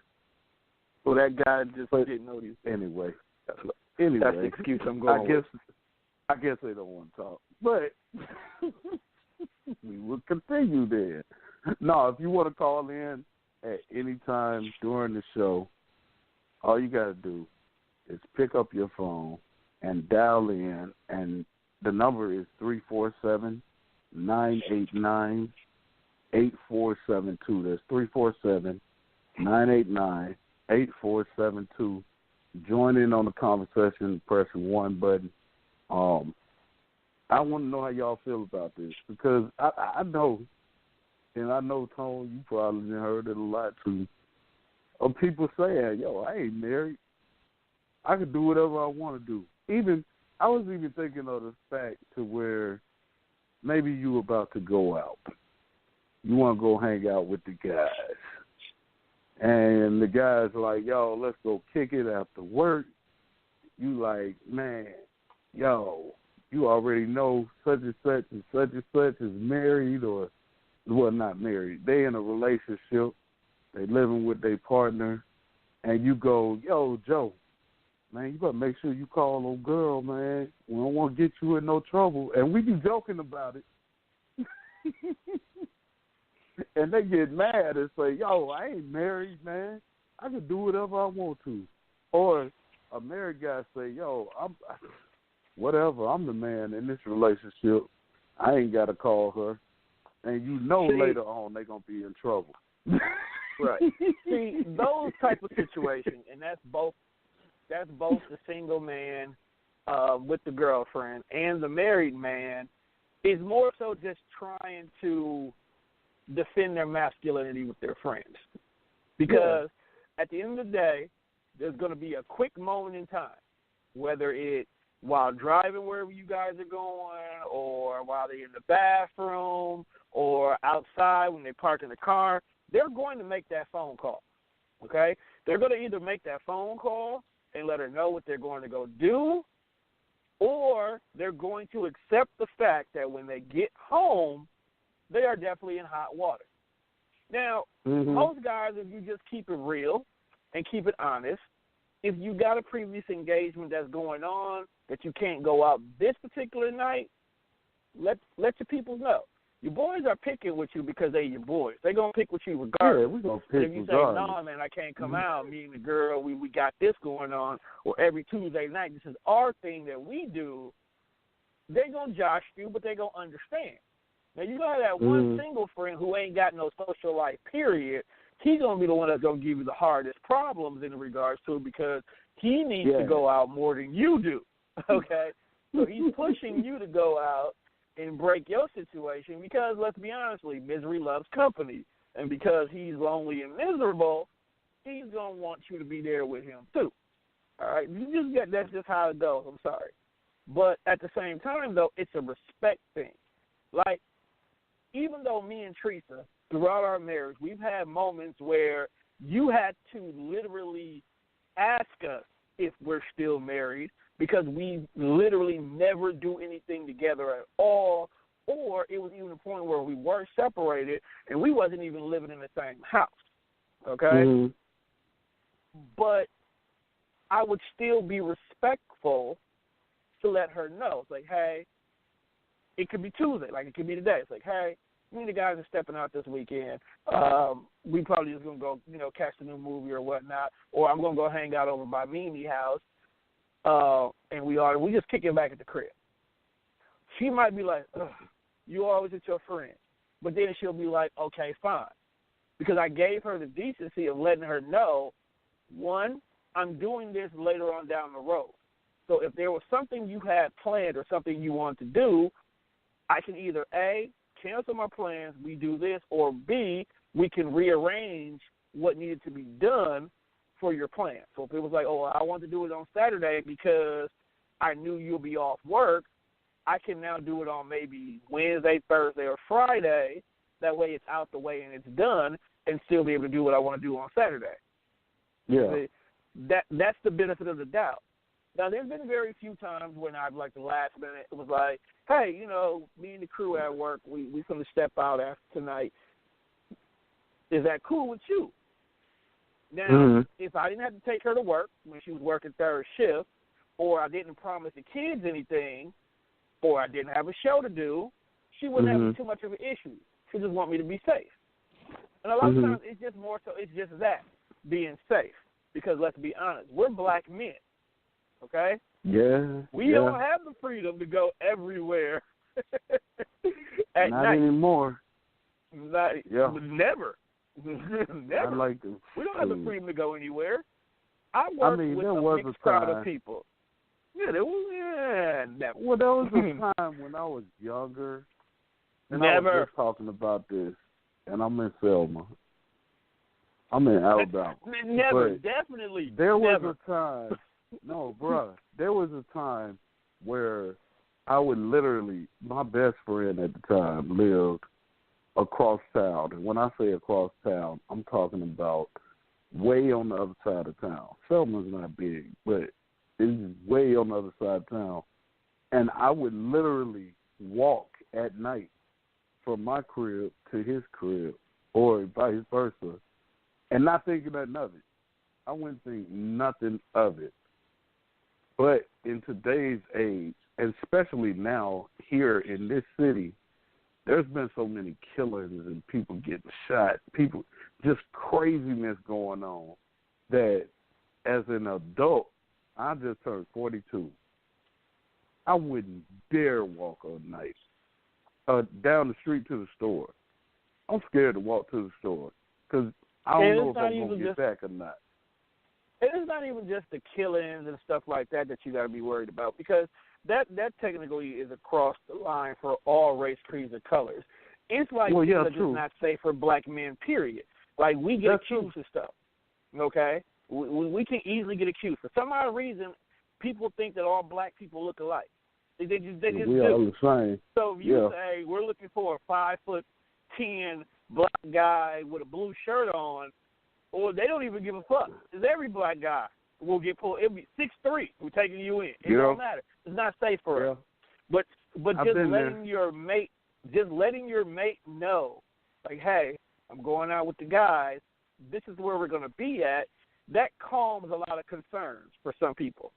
Well, that guy just didn't know you. Anyway, that's the excuse I'm going with. I guess they don't want to talk, but we will continue then. No, if you want to call in at any time during the show, all you got to do is pick up your phone and dial in, and the number is 347-989-8472. That's 347-989-8472. Join in on the conversation, press 1 button. I want to know how y'all feel about this, because I know, and I know, Tone, you probably heard it a lot too, of people saying, yo, I ain't married. I can do whatever I want to do. I was even thinking of the fact to where maybe you about to go out. You want to go hang out with the guys. And the guys like, yo, let's go kick it after work. You like, man, yo, you already know such and such is married, or, well, not married. They in a relationship. They living with their partner. And you go, yo, Joe, man, you better make sure you call old girl, man. We don't want to get you in no trouble. And we be joking about it. And they get mad and say, yo, I ain't married, man. I can do whatever I want to. Or a married guy say, yo, I'm the man in this relationship. I ain't got to call her. And you know later on they're going to be in trouble. Right. See, those type of situations, and that's both the single man with the girlfriend and the married man, is more so just trying to defend their masculinity with their friends. Because at the end of the day, there's going to be a quick moment in time, whether it's while driving wherever you guys are going, or while they're in the bathroom, or outside when they park in the car, they're going to make that phone call, okay? They're going to either make that phone call and let her know what they're going to go do, or they're going to accept the fact that when they get home, they are definitely in hot water. Now, most guys, if you just keep it real and keep it honest, if you got a previous engagement that's going on that you can't go out this particular night, let your people know. Your boys are picking with you because they're your boys. They're going to pick with you regardless. Yeah, we're going to pick if you say, no, man, I can't come out, me and the girl, we got this going on, or every Tuesday night, this is our thing that we do, they're going to josh you, but they're going to understand. Now, you got that one single friend who ain't got no social life, period. He's going to be the one that's going to give you the hardest problems in regards to it, because he needs to go out more than you do, okay? So he's pushing you to go out and break your situation because, let's be honest, misery loves company. And because he's lonely and miserable, he's going to want you to be there with him too. All right, that's just how it goes. I'm sorry, but at the same time, though, it's a respect thing. Like, even though me and Teresa, throughout our marriage, we've had moments where you had to literally ask us if we're still married because we literally never do anything together at all, or it was even a point where we were separated and we wasn't even living in the same house. Okay, Mm-hmm. but I would still be respectful to let her know. It's like, hey, it could be Tuesday, like it could be today. It's like, hey, me and the guys are stepping out this weekend. We probably just going to go, catch the new movie or whatnot, or I'm going to go hang out over by Mimi's house, and we just kicking back at the crib. She might be like, ugh, you always with your friend. But then she'll be like, okay, fine. Because I gave her the decency of letting her know, one, I'm doing this later on down the road. So if there was something you had planned or something you wanted to do, I can either A, cancel my plans, we do this, or B, we can rearrange what needed to be done for your plan. So if it was like, oh, I want to do it on Saturday because I knew you'll be off work, I can now do it on maybe Wednesday, Thursday, or Friday. That way it's out the way and it's done and still be able to do what I want to do on Saturday. Yeah. That's the benefit of the doubt. Now, there's been very few times when I've, like, the last minute, it was like, hey, me and the crew at work, we going to step out after tonight. Is that cool with you? Now, if I didn't have to take her to work when she was working third shift, or I didn't promise the kids anything, or I didn't have a show to do, she wouldn't have too much of an issue. She just want me to be safe. And a lot of times it's just more so, it's just that, being safe. Because let's be honest, we're black men, okay? Yeah. We don't have the freedom to go everywhere at Not night. Anymore. Never. Never. I like to, we don't have the freedom to go anywhere. I work with a mixed crowd of people. Yeah, there was, never. Well, there was a time when I was younger, and I was just talking about this, and I'm in Selma. I'm in Alabama. Never, definitely. There was a time, there was a time where I would literally, my best friend at the time lived across town. And when I say across town, I'm talking about way on the other side of town. Selma's not big, but it's way on the other side of town. And I would literally walk at night from my crib to his crib or vice versa. And not thinking nothing of it. I wouldn't think nothing of it. But in today's age, and especially now here in this city, there's been so many killings and people getting shot, people, just craziness going on that as an adult, I just turned 42. I wouldn't dare walk at night down the street to the store. I'm scared to walk to the store because I don't know if I'm going to get back or not. And it's not even just the killings and stuff like that you got to be worried about, because that technically is across the line for all race, creeds, and colors. It's like it's just not safe for black men, period. Like, we get accused of stuff, okay? We can easily get accused. For some odd reason, people think that all black people look alike. They just we are all the same. So if you say, we're looking for a 5'10" black guy with a blue shirt on, or they don't even give a fuck. It's every black guy will get pulled. It'll be 6'3". We're taking you in. It don't matter. It's not safe for us. But just letting your mate know, like, hey, I'm going out with the guys. This is where we're going to be at. That calms a lot of concerns for some people.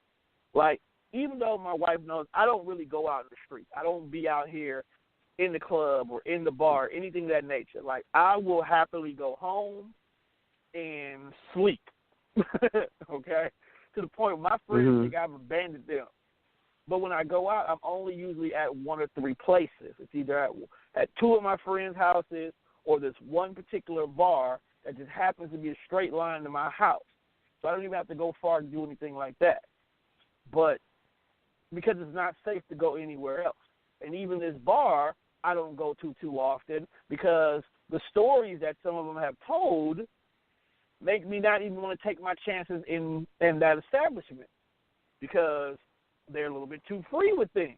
Like, even though my wife knows I don't really go out in the streets. I don't be out here in the club or in the bar, anything of that nature. Like, I will happily go home and sleep, okay, to the point where my friends think I've abandoned them. But when I go out, I'm only usually at one or three places. It's either at two of my friends' houses or this one particular bar that just happens to be a straight line to my house. So I don't even have to go far to do anything like that. But because it's not safe to go anywhere else. And even this bar, I don't go to too often because the stories that some of them have told make me not even want to take my chances in that establishment because they're a little bit too free with things,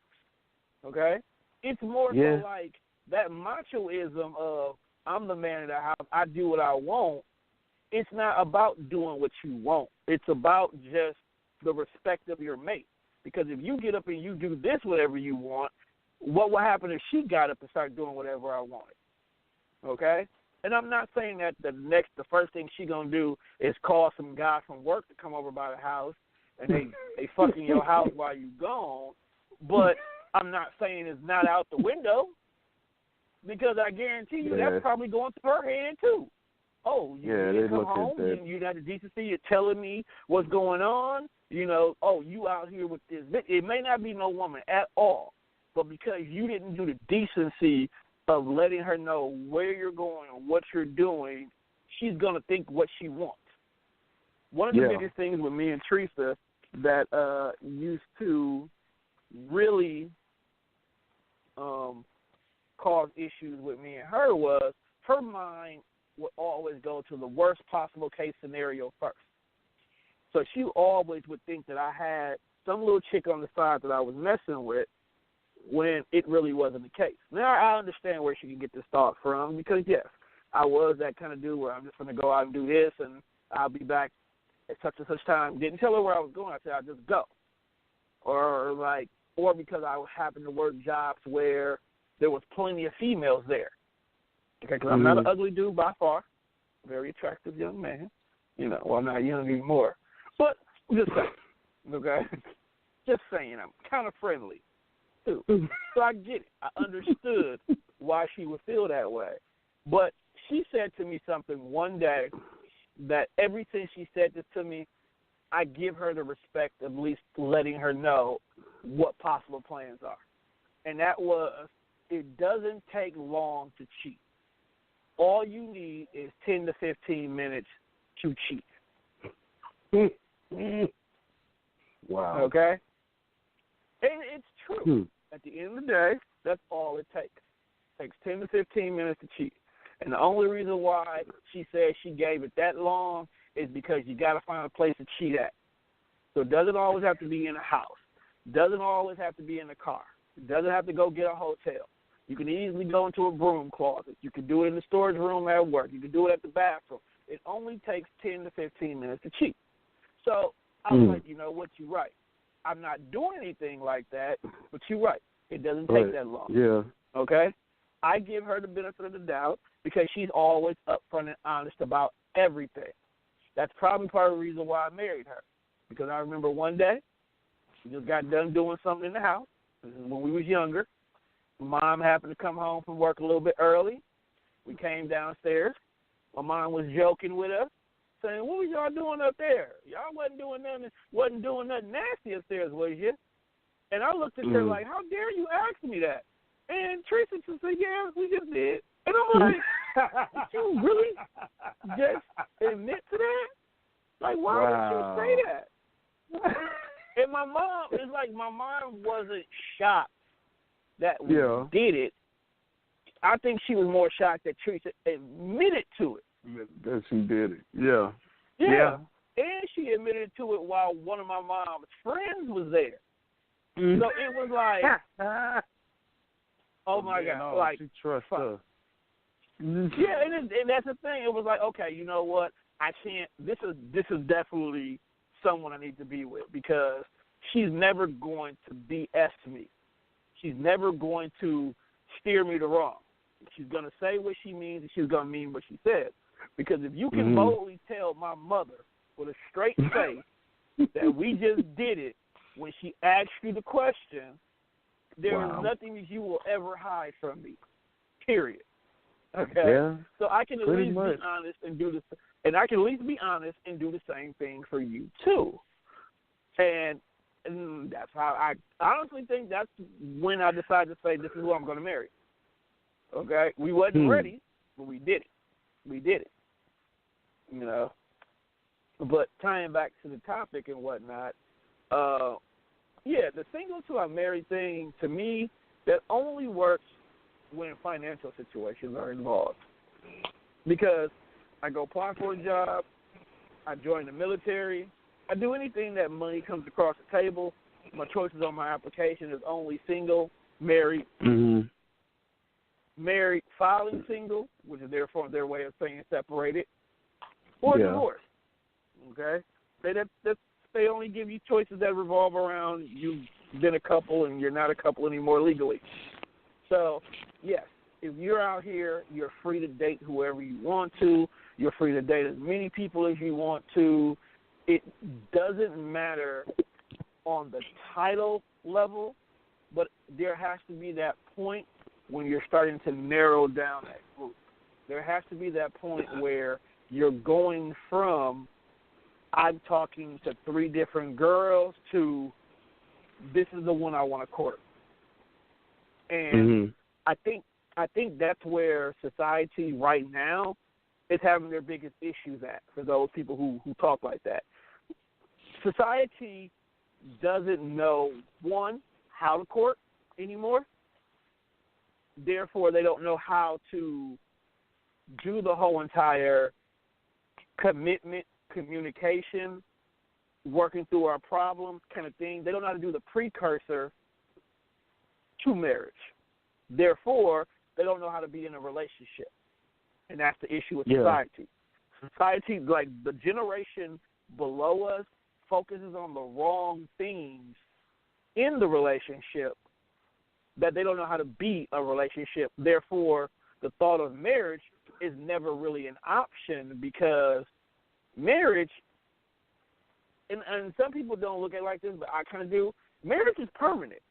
okay? It's more so like that machoism of I'm the man of the house, I do what I want. It's not about doing what you want. It's about just the respect of your mate. Because if you get up and you do this whatever you want, what will happen if she got up and started doing whatever I wanted? Okay? And I'm not saying that the first thing she gonna do is call some guy from work to come over by the house and they fucking your house while you gone. But I'm not saying it's not out the window because I guarantee you that's probably going through her head too. Oh, you didn't come home and you got the decency, you're telling me what's going on. You know, oh, you out here with this. It may not be no woman at all, but because you didn't do the decency of letting her know where you're going and what you're doing, she's going to think what she wants. One of the biggest things with me and Teresa that used to really cause issues with me and her was her mind would always go to the worst possible case scenario first. So she always would think that I had some little chick on the side that I was messing with when it really wasn't the case. Now, I understand where she can get this thought from because, yes, I was that kind of dude where I'm just going to go out and do this and I'll be back at such and such time. Didn't tell her where I was going. I said I'll just go. Or because I happened to work jobs where there was plenty of females there. Okay, because I'm not an ugly dude by far. Very attractive young man. You know, well, I'm not young anymore. But just saying, okay? Just saying, I'm kind of friendly, too. So I get it. I understood why she would feel that way. But she said to me something one day that every since she said this to me, I give her the respect of at least letting her know what possible plans are. And that was, it doesn't take long to cheat. All you need is 10 to 15 minutes to cheat. Wow. Okay? And it's true. At the end of the day, that's all it takes. It takes 10 to 15 minutes to cheat. And the only reason why she said she gave it that long is because you got to find a place to cheat at. So it doesn't always have to be in a house. It doesn't always have to be in a car. It doesn't have to go get a hotel. You can easily go into a broom closet. You can do it in the storage room at work. You can do it at the bathroom. It only takes 10 to 15 minutes to cheat. So I was like, you know what, you're right. I'm not doing anything like that, but you're right. It doesn't take that long. Yeah. Okay? I give her the benefit of the doubt because she's always upfront and honest about everything. That's probably part of the reason why I married her. Because I remember one day, we just got done doing something in the house. This is when we was younger. Mom happened to come home from work a little bit early. We came downstairs. My mom was joking with us, saying, "What was y'all doing up there? Y'all wasn't doing nothing nasty upstairs, was you?" And I looked at her like, "How dare you ask me that?" And Teresa just said, "Yeah, we just did." And I'm like, "Did you really just admit to that? Like, why would you say that?" And my mom, it's like my mom wasn't shocked that we did it. I think she was more shocked that Teresa admitted to it. That she did it. Yeah. And she admitted to it while one of my mom's friends was there. So it was like, oh my God. No, like, she trusts her. Yeah, and that's the thing. It was like, okay, you know what? I can't, this is definitely someone I need to be with because she's never going to BS me. She's never going to steer me to wrong. She's going to say what she means and she's going to mean what she says. Because if you can boldly tell my mother with a straight face that we just did it when she asked you the question, there is nothing that you will ever hide from me, period. Okay? Yeah, so I can at least be honest and do this, and I can at least be honest and do the same thing for you too. And that's how I honestly think that's when I decided to say this is who I'm going to marry. Okay, we wasn't ready, but we did it. We did it. You know. But tying back to the topic and whatnot, the single to I'm married thing to me that only works when financial situations are involved. Because I go apply for a job, I join the military. I do anything that money comes across the table. My choices on my application is only single, married, married, filing single, which is therefore their way of saying separated, or divorced. Okay? They only give you choices that revolve around you've been a couple and you're not a couple anymore legally. So, yes, if you're out here, you're free to date whoever you want to. You're free to date as many people as you want to. It doesn't matter on the title level, but there has to be that point when you're starting to narrow down that group. There has to be that point where you're going from I'm talking to 3 different girls to this is the one I want to court. And I think that's where society right now is having their biggest issues at for those people who talk like that. Society doesn't know, one, how to court anymore. Therefore, they don't know how to do the whole entire commitment, communication, working through our problems kind of thing. They don't know how to do the precursor to marriage. Therefore, they don't know how to be in a relationship. And that's the issue with society. Society, like the generation below us, focuses on the wrong things in the relationship that they don't know how to be a relationship. Therefore, the thought of marriage is never really an option because marriage, and some people don't look at it like this, but I kind of do, marriage is permanent.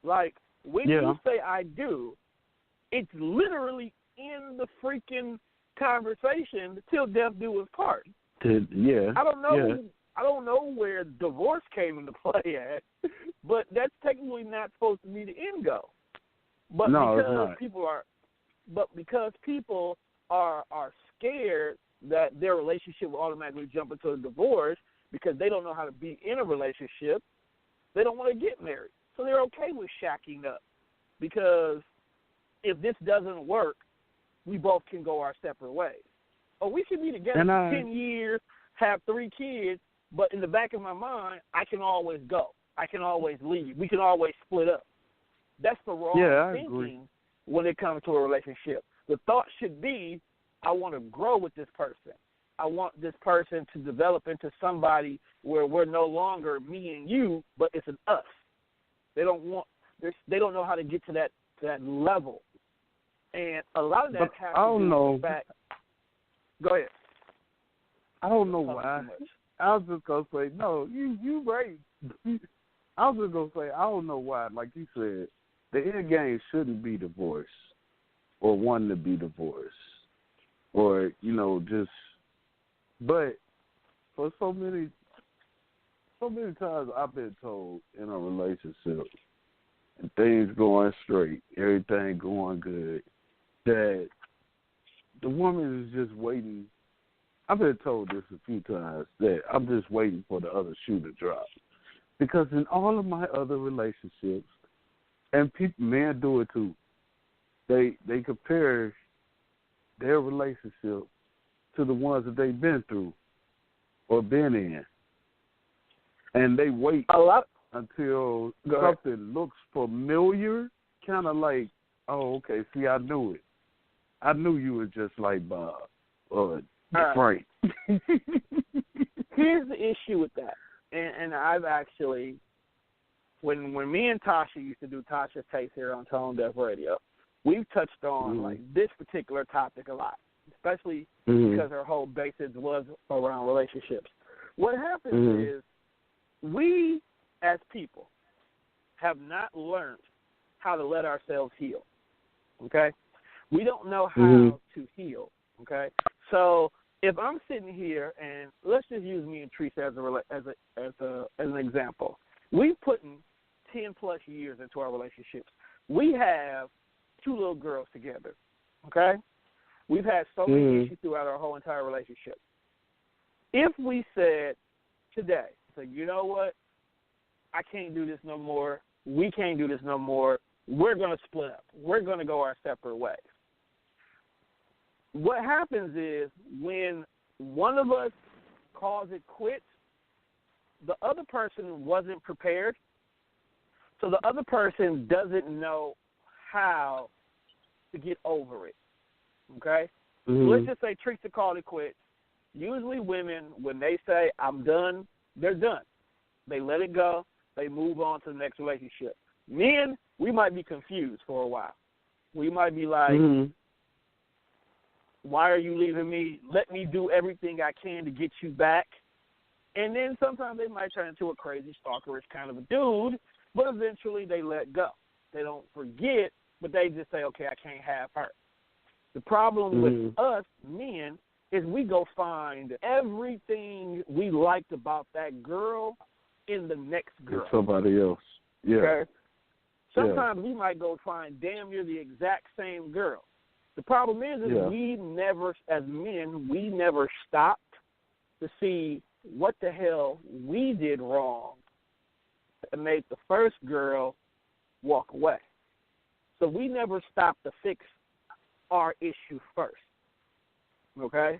Like, when you say I do, it's literally in the freaking conversation till death do us part. I don't know. I don't know where divorce came into play at, but that's technically not supposed to be the end goal. But because people are scared that their relationship will automatically jump into a divorce because they don't know how to be in a relationship, they don't want to get married. So they're okay with shacking up because if this doesn't work, we both can go our separate ways. Or we should be together for 10 years, have 3 kids, but in the back of my mind, I can always go. I can always leave. We can always split up. That's the wrong thinking when it comes to a relationship. The thought should be, I want to grow with this person. I want this person to develop into somebody where we're no longer me and you, but it's an us. They don't know how to get to that level. And a lot of that has to do with the fact. Go ahead. I don't know why. I was just going to say, no, you right. I was just going to say, I don't know why. Like you said, the end game shouldn't be divorce or wanting to be divorced or, just, but for so many times I've been told in a relationship and things going straight, everything going good, that the woman is just waiting. I've been told this a few times, that I'm just waiting for the other shoe to drop. Because in all of my other relationships, and men do it too, they compare their relationship to the ones that they've been through or been in. And they wait until something looks familiar, kind of like, oh, okay, see, I knew it. I knew you were just like Bob or Frank. Here's the issue with that. And I've actually, when me and Tasha used to do Tasha's Taste here on Tonedef Radio, we've touched on like this particular topic a lot, especially because our whole basis was around relationships. What happens is we, as people, have not learned how to let ourselves heal, okay? We don't know how to heal, okay? So if I'm sitting here, and let's just use me and Teresa as an example. We've put in 10-plus years into our relationships. We have 2 little girls together, okay? We've had so many issues throughout our whole entire relationship. If we said today, you know what, I can't do this no more, we can't do this no more, we're going to split up. We're going to go our separate ways. What happens is when one of us calls it quits, the other person wasn't prepared. So the other person doesn't know how to get over it. Okay? Mm-hmm. Let's just say Teresa called it quits. Usually women, when they say, I'm done, they're done. They let it go. They move on to the next relationship. Men, we might be confused for a while. We might be like, why are you leaving me? Let me do everything I can to get you back. And then sometimes they might turn into a crazy stalkerish kind of a dude, but eventually they let go. They don't forget, but they just say, okay, I can't have her. The problem with us men is we go find everything we liked about that girl in the next girl. Somebody else. Yeah. Okay? Sometimes we might go find damn near the exact same girl. The problem is we never, as men, we never stopped to see what the hell we did wrong and made the first girl walk away. So we never stopped to fix our issue first. Okay?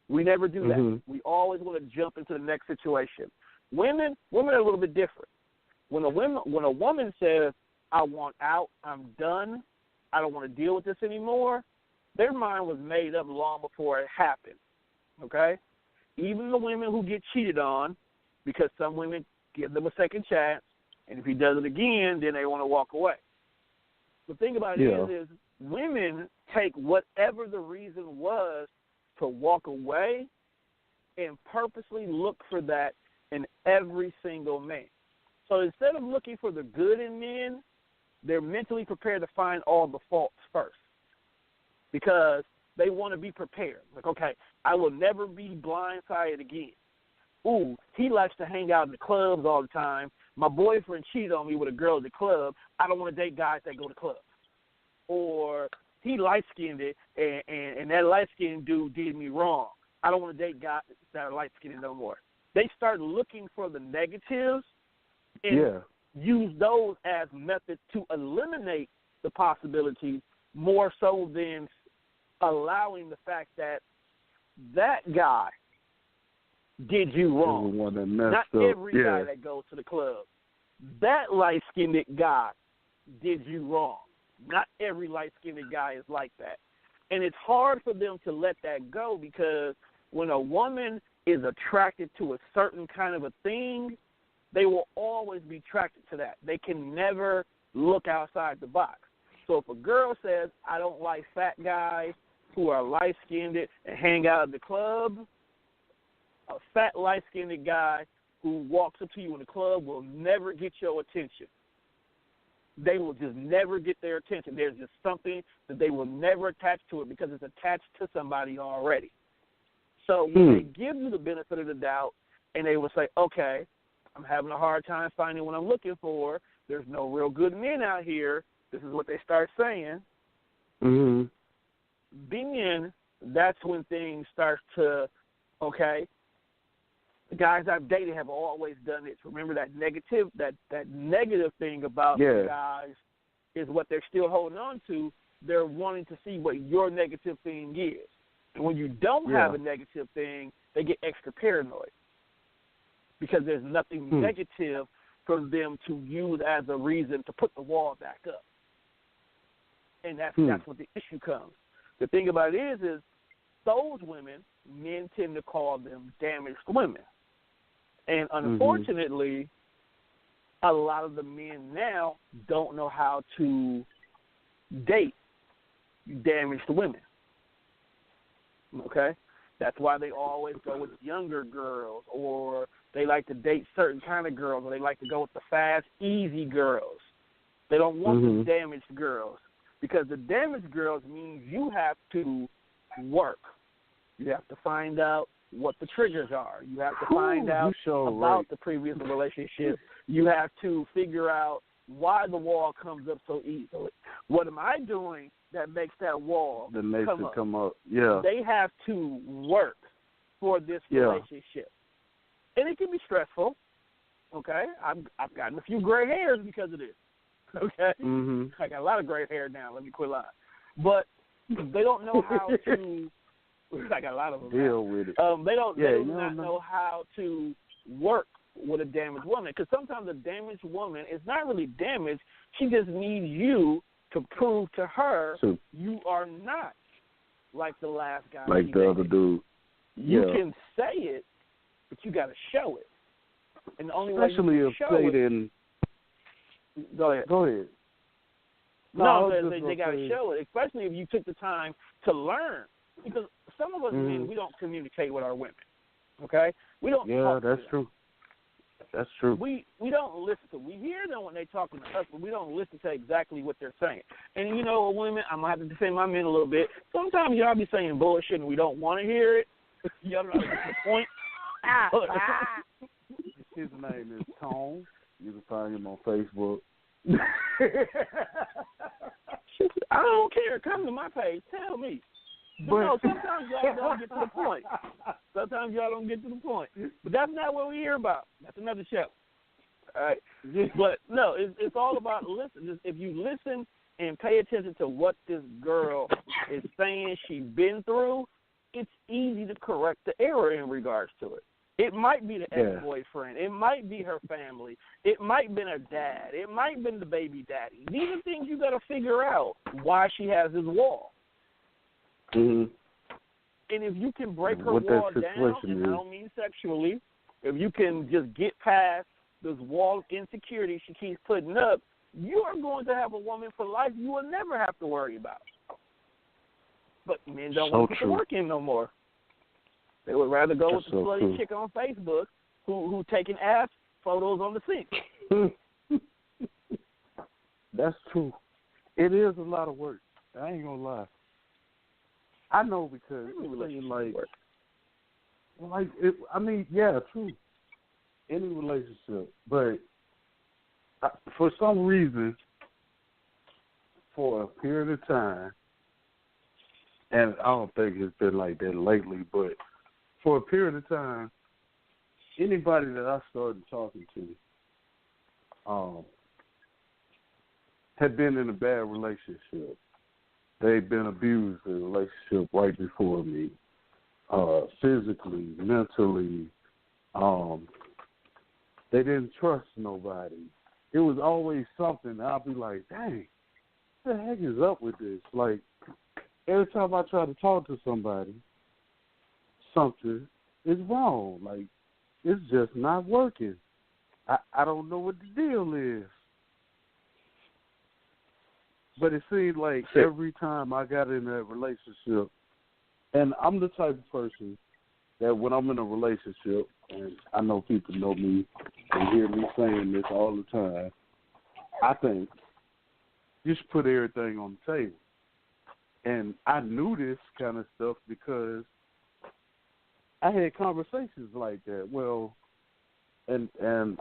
We never do that. We always want to jump into the next situation. Women are a little bit different. When a woman says, I want out, I'm done, I don't want to deal with this anymore, their mind was made up long before it happened. Okay? Even the women who get cheated on, because some women give them a second chance, and if he does it again, then they want to walk away. The thing about it is women take whatever the reason was to walk away and purposely look for that in every single man. So instead of looking for the good in men, they're mentally prepared to find all the faults first because they want to be prepared. Like, okay, I will never be blindsided again. Ooh, he likes to hang out in the clubs all the time. My boyfriend cheated on me with a girl at the club. I don't want to date guys that go to clubs. Or he light-skinned it, and that light-skinned dude did me wrong. I don't want to date guys that are light-skinned no more. They start looking for the negatives and use those as methods to eliminate the possibilities more so than allowing the fact that that guy did you wrong. Not every guy that goes to the club. That light-skinned guy did you wrong. Not every light-skinned guy is like that. And it's hard for them to let that go because when a woman is attracted to a certain kind of a thing, they will always be attracted to that. They can never look outside the box. So if a girl says, I don't like fat guys who are light-skinned and hang out at the club, a fat light-skinned guy who walks up to you in the club will never get your attention. They will just never get their attention. There's just something that they will never attach to it because it's attached to somebody already. So when they give you the benefit of the doubt and they will say, okay, I'm having a hard time finding what I'm looking for. There's no real good men out here. This is what they start saying. Then that's when things start to, okay, the guys I've dated have always done this. Remember that negative thing about the guys is what they're still holding on to. They're wanting to see what your negative thing is. And when you don't have a negative thing, they get extra paranoid because there's nothing negative for them to use as a reason to put the wall back up. And that's what the issue comes. The thing about it is those women, men tend to call them damaged women. And unfortunately, a lot of the men now don't know how to date damaged women. Okay? That's why they always go with younger girls, or they like to date certain kind of girls, or they like to go with the fast, easy girls. They don't want the damaged girls because the damaged girls means you have to work. You have to find out what the triggers are. You have to find out about the previous relationship. You have to figure out why the wall comes up so easily. What am I doing that makes that wall come up? Yeah. They have to work for this relationship. And it can be stressful, okay? I've gotten a few gray hairs because of this, okay? I got a lot of gray hair now. Let me quit lying. But they don't know how to I got a lot of them. Deal with it. They do not know how to work with a damaged woman, because sometimes a damaged woman is not really damaged. She just needs you to prove to her you are not like the last guy. Like the other dude. You can say it, but you got to show it. And the only especially way you if can show they it. didn't. Go ahead. No, they got to show it, especially if you took the time to learn. Because some of us men, we don't communicate with our women. Okay, we don't. Yeah, that's true. That's true. We don't listen to. We hear them when they talking to us, but we don't listen to exactly what they're saying. And you know, women, I'm gonna have to defend my men a little bit. Sometimes y'all be saying bullshit and we don't want to hear it. Y'all don't know the point. His name is Tone. You can find him on Facebook. I don't care. Come to my page. Tell me. But no, sometimes y'all don't get to the point. Sometimes y'all don't get to the point. But that's not what we hear about. That's another show. All right. But no, it's all about listen. If you listen and pay attention to what this girl is saying she's been through, it's easy to correct the error in regards to it. It might be the ex-boyfriend. It might be her family. It might have been her dad. It might have been the baby daddy. These are things you got to figure out why she has this wall. Mm-hmm. And if you can break her wall down, and I don't mean sexually, if you can just get past this wall of insecurity she keeps putting up, you are going to have a woman for life you will never have to worry about. But men don't want to put the work in no more. They would rather go with the bloody chick on Facebook who taking ass photos on the sink. That's true. It is a lot of work. I ain't gonna lie. I know because true. Any relationship, but for some reason, for a period of time, and I don't think it's been like that lately, but for a period of time, anybody that I started talking to had been in a bad relationship. They'd been abused in a relationship right before me, physically, mentally. They didn't trust nobody. It was always something. I'll be like, dang, what the heck is up with this? Like, every time I try to talk to somebody, something is wrong. Like, it's just not working. I don't know what the deal is. But it seemed like every time I got in that relationship, and I'm the type of person that when I'm in a relationship, and I know people know me and hear me saying this all the time, I think you should put everything on the table. And I knew this kind of stuff because I had conversations like that. Well, and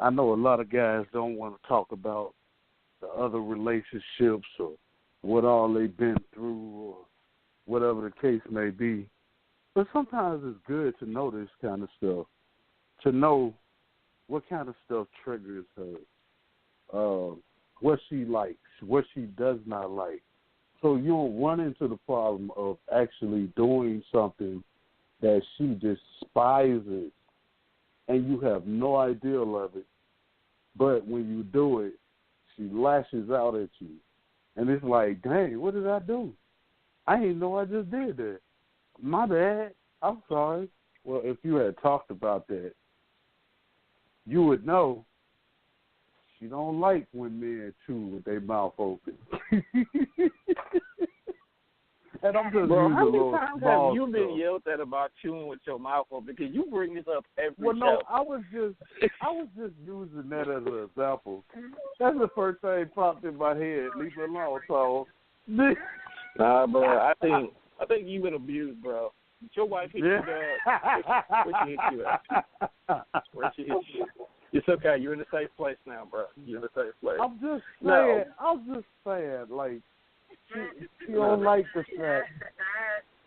I know a lot of guys don't want to talk about the other relationships or what all they've been through or whatever the case may be. But sometimes it's good to know this kind of stuff, to know what kind of stuff triggers her, what she likes, what she does not like. So you don't run into the problem of actually doing something that she despises and you have no idea of it. But when you do it, she lashes out at you. And it's like, dang, what did I do? I didn't know I just did that. My bad. I'm sorry. Well, if you had talked about that, you would know she don't like when men chew with their mouth open. And I'm just Bro, using how a little many times small have you been stuff. yelled at about chewing with your mouth open? Because you bring this up every Well, show. no, I was just using that as an example. That's the first thing popped in my head. Leave it alone, so. Nah, bro, I think you've been abused, bro. Did your wife hit you, dog? Where she hit you at? Where she hit you? It's okay. You're in a safe place now, bro. You're in a safe place. I'm just saying, like, she don't like the fact.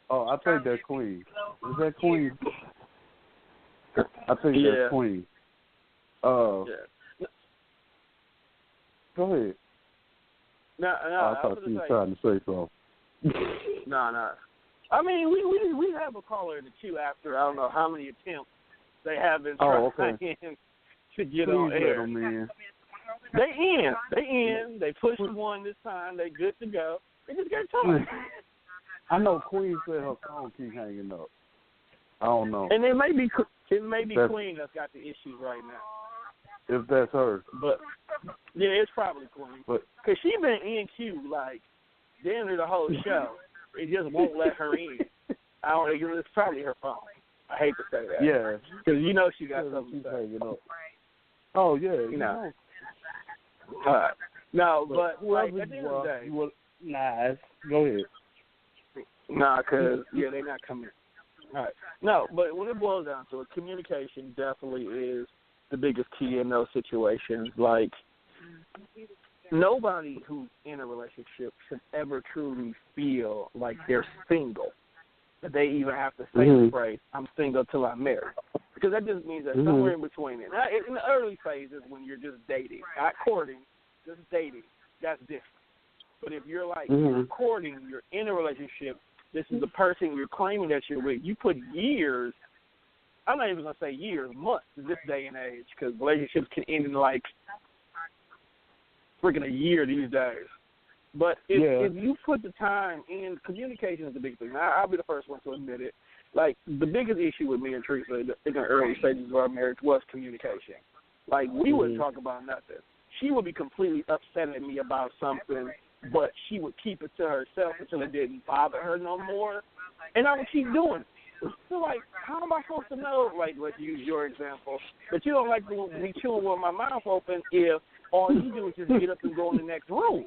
Oh, I think that's Queen. Is that Queen? I think that's Queen. Go ahead. No, I thought she was trying to say something. No. I mean, we have a caller in the queue after I don't know how many attempts they have been trying to get on air. They in. They pushed one this time. They good to go. They just got to talk. I know Queen said her phone keep hanging up. I don't know. And it may be Queen that's got the issues right now. If that's her. But, yeah, it's probably Queen. Because she been in queue, like, damn near the whole show. It just won't let her in. I don't know. It's probably her phone. I hate to say that. Yeah. Because you know she got something to say. Oh, yeah. You know. No, but like, at the end of the day. Go ahead. Nah, because, they're not coming. All right. No, but when it boils down to it, communication definitely is the biggest key in those situations. Like, nobody who's in a relationship should ever truly feel like they're single. That they even have to say the phrase, I'm single till I'm married. Because that just means that somewhere in between it. Now, in the early phases when you're just dating, not courting, just dating, that's different. But if you're like you're courting, you're in a relationship, this is the person you're claiming that you're with, you put years, I'm not even going to say years, months in this day and age, because relationships can end in like freaking a year these days. But if you put the time in, communication is the big thing. Now, I'll be the first one to admit it. Like, the biggest issue with me and Teresa in the early stages of our marriage was communication. Like, we wouldn't talk about nothing. She would be completely upset at me about something, but she would keep it to herself until it didn't bother her no more. And I would keep doing it. So, like, how am I supposed to know, like, let's use your example, that you don't like me chewing with my mouth open if all you do is just get up and go in the next room?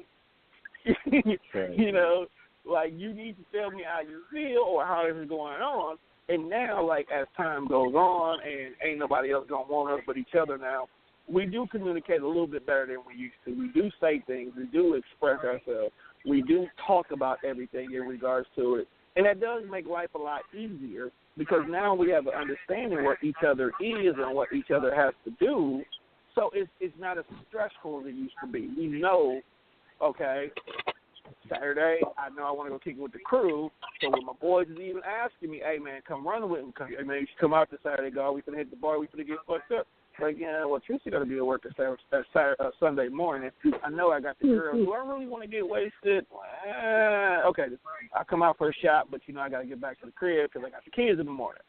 You know, like, you need to tell me how you feel or how this is going on. And now, like, as time goes on and ain't nobody else going to want us but each other now, we do communicate a little bit better than we used to. We do say things. We do express ourselves. We do talk about everything in regards to it. And that does make life a lot easier because now we have an understanding what each other is and what each other has to do. So it's not as stressful as it used to be. We know, okay, Saturday, I know I want to go kick it with the crew. So when my boys is even asking me, hey, man, come run with me. Hey, man, you should come out this Saturday, go. We finna hit the bar. We finna get fucked up. Like, yeah, well, Tracy got to be at work Sunday morning. I know I got the girl. Do I really want to get wasted? Okay, I'll come out for a shot, but, you know, I got to get back to the crib because I got the kids in the morning.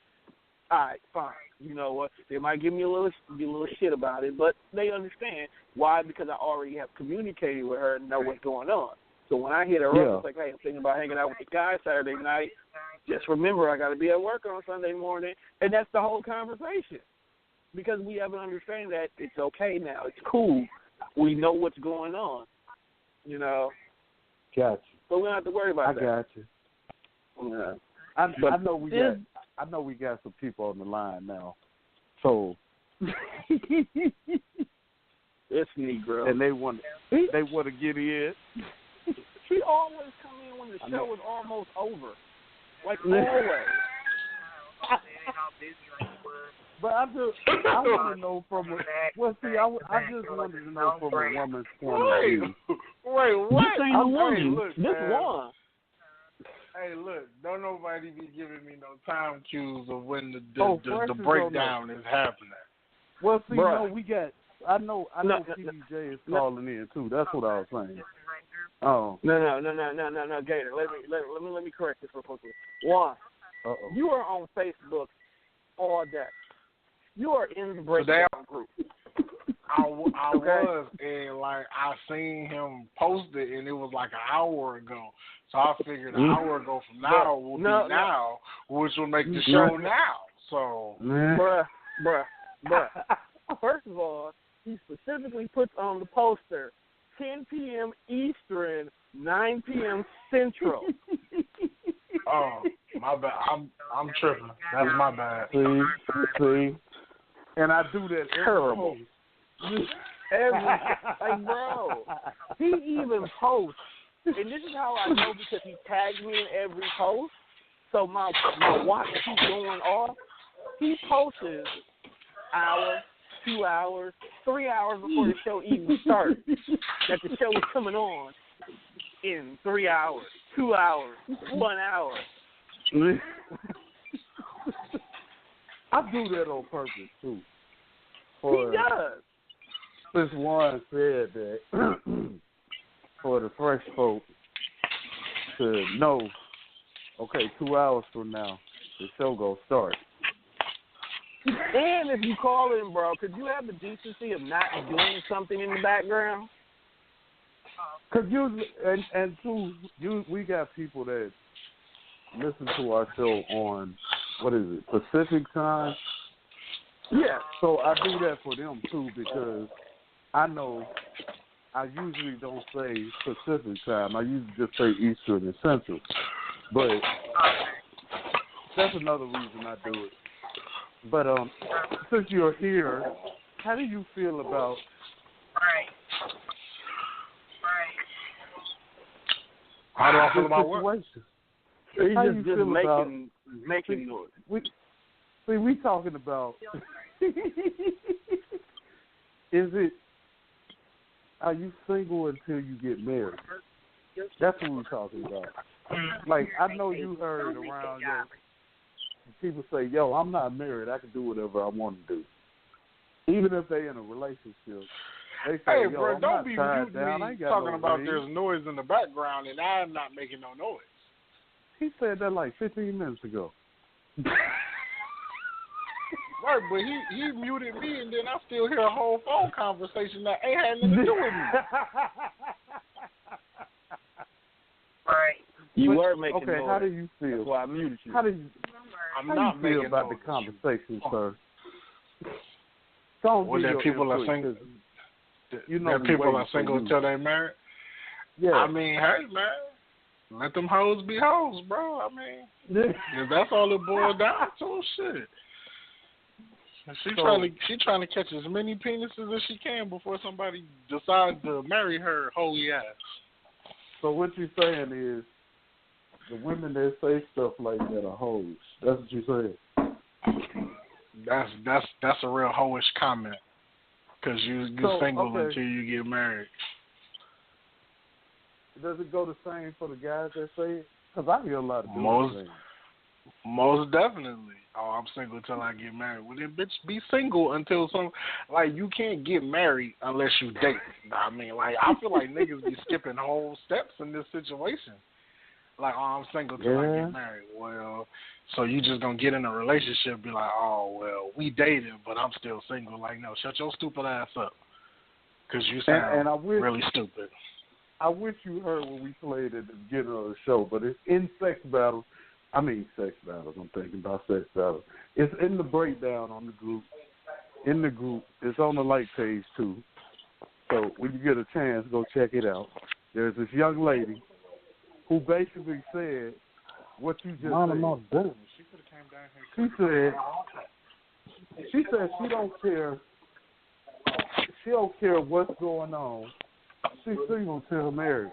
All right, fine. You know what? They might give me a little shit about it, but they understand. Why? Because I already have communicated with her and know what's going on. So when I hit her up, it's like, hey, I'm thinking about hanging out with the guys Saturday night. Just remember, I got to be at work on Sunday morning. And that's the whole conversation. Because we have an understanding that it's okay now. It's cool. We know what's going on. You know? Gotcha. So we don't have to worry about that. I got you. Yeah. I know we got some people on the line now. So it's Negro. And they want to get in. She always come in when the show is almost over. Like always. But I want to know from a I just wanted to know from a woman's point of view. Wait, what? This ain't a woman. This one. Hey, look, don't nobody be giving me no time cues of when the breakdown is happening. Well, see, I know PJ is calling in too. That's what I was saying. Oh. No, Gator. Let me correct this real quickly. One, you are on Facebook all day. You are in the breakdown group. I was, and like I seen him post it, and it was like an hour ago. So I figured an hour ago from now will be now, which will make the show now. So, bruh. First of all, he specifically puts on the poster 10 p.m. Eastern, 9 p.m. Central. Oh, my bad. I'm tripping. That's my bad. See, and I do that terrible. Like, bro, he even posts, and this is how I know because he tagged me in every post. So my watch keeps going off. He posts hour, 2 hours, 3 hours before the show even starts. That the show is coming on in 3 hours, 2 hours, 1 hour. I do that on purpose too. He does. Since Warren said that for the fresh folk to know, okay, 2 hours from now, the show gonna start. And if you call in, bro, could you have the decency of not doing something in the background? Cause we got people that listen to our show on, what is it, Pacific time? Yeah, so I do that for them too because I know I usually don't say Pacific time. I usually just say Eastern and Central. But that's another reason I do it. But since you're here, how do you feel about How do I feel about what? He's How just you feel making noise. We talking about are you single until you get married? That's what we're talking about. Like, I know you heard around people say, yo, I'm not married, I can do whatever I want to do. Even if they in a relationship. They say, Hey, yo, bro, I'm don't not be tied down. I mute ain't me got talking no about ring. there's noise in the background and I'm not making no noise. He said that like 15 minutes ago. Right, but he muted me and then I still hear a whole phone conversation that ain't had nothing to do with me. Right. You were making noise. How do you feel? That's why I muted you. How do you feel about the conversation, sir? Well, that people are single. That people are single until they married. Yeah. I mean, hey man, let them hoes be hoes, bro. I mean, if that's all it boils down to, shit. She trying to catch as many penises as she can before somebody decides to marry her holy ass. So what you're saying is the women that say stuff like that are hoes. That's what you're saying. That's a real hoish comment. Because you're single until you get married. Does it go the same for the guys that say it? Because I hear a lot of dudes most definitely. Oh, I'm single until I get married. Well, then, bitch, be single until you can't get married unless you date. I mean, like, I feel like niggas be skipping whole steps in this situation. Like, oh, I'm single till I get married. Well, so you just gonna get in a relationship and be like, oh, well, we dated, but I'm still single. Like, no, shut your stupid ass up. Because you sound really stupid. I wish you heard what we played at the beginning of the show, but it's in sex battles. I mean sex battles. I'm thinking about sex battles. It's in the breakdown on the group. In the group. It's on the like page, too. So when you get a chance, go check it out. There's this young lady who basically said what you just said. She could have came down here. She said she don't care. She don't care what's going on. She's single till married.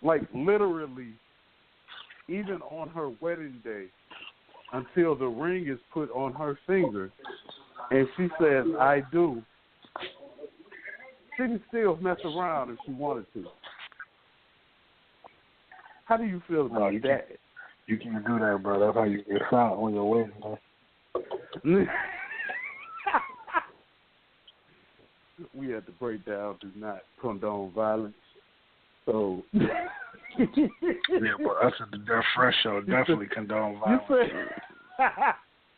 Like, literally, even on her wedding day, until the ring is put on her finger, and she says, I do, she can still mess around if she wanted to. How do you feel about that? You can't do that, bro. That's how you get found on your wedding day. We had to break down, do not condone violence. So, yeah, but us at the Death Fresh show definitely condone violence.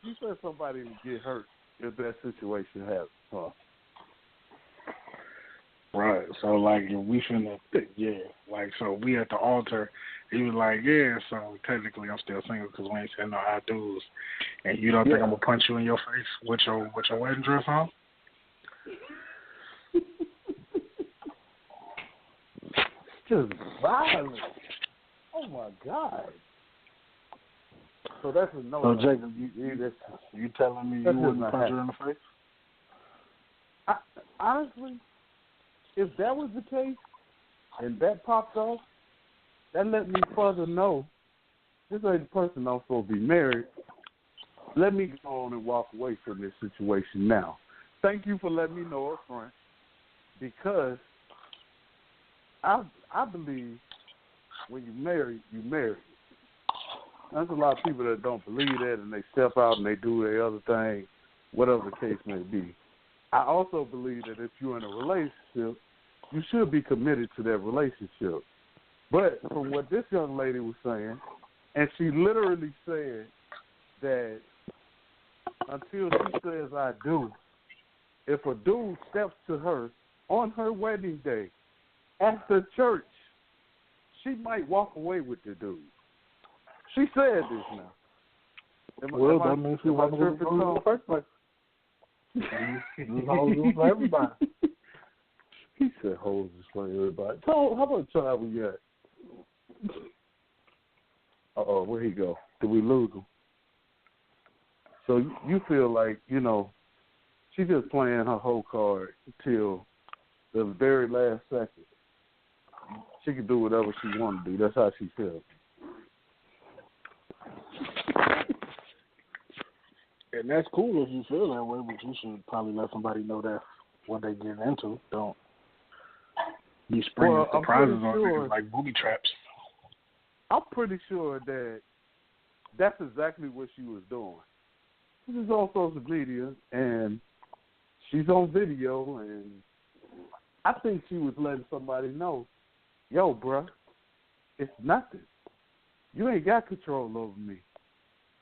You said somebody would get hurt if that situation happens, huh? Right. So, like, if we finna, like, so we at the altar, he was like, so technically I'm still single because we ain't saying no I do's. And you don't think I'm going to punch you in your face with your wedding dress on? Just violent. Oh, my God. So that's a no. So, Jacob, you telling me you wouldn't punch her in the face? Honestly, if that was the case and that popped off, that let me further know this ain't the person I'm supposed to be married. Let me go on and walk away from this situation now. Thank you for letting me know up front, because I believe when you marry, you marry. There's a lot of people that don't believe that, and they step out and they do their other thing, whatever the case may be. I also believe that if you're in a relationship, you should be committed to that relationship. But from what this young lady was saying, and she literally said that until she says I do, if a dude steps to her on her wedding day after church, she might walk away with the dude. She said this now. That means she wasn't going to go in the first place. This hoes is for everybody. He said hoes is for everybody. So, how much time we got? Uh-oh, where'd he go? Did we lose him? So you feel like, she's just playing her whole card till the very last second. She can do whatever she wants to do. That's how she feels. And that's cool if you feel that way, but you should probably let somebody know that what they get into. Don't be springing surprises on niggas like booby traps. I'm pretty sure that that's exactly what she was doing. This is on social media, and she's on video, and I think she was letting somebody know, yo, bruh, it's nothing. You ain't got control over me.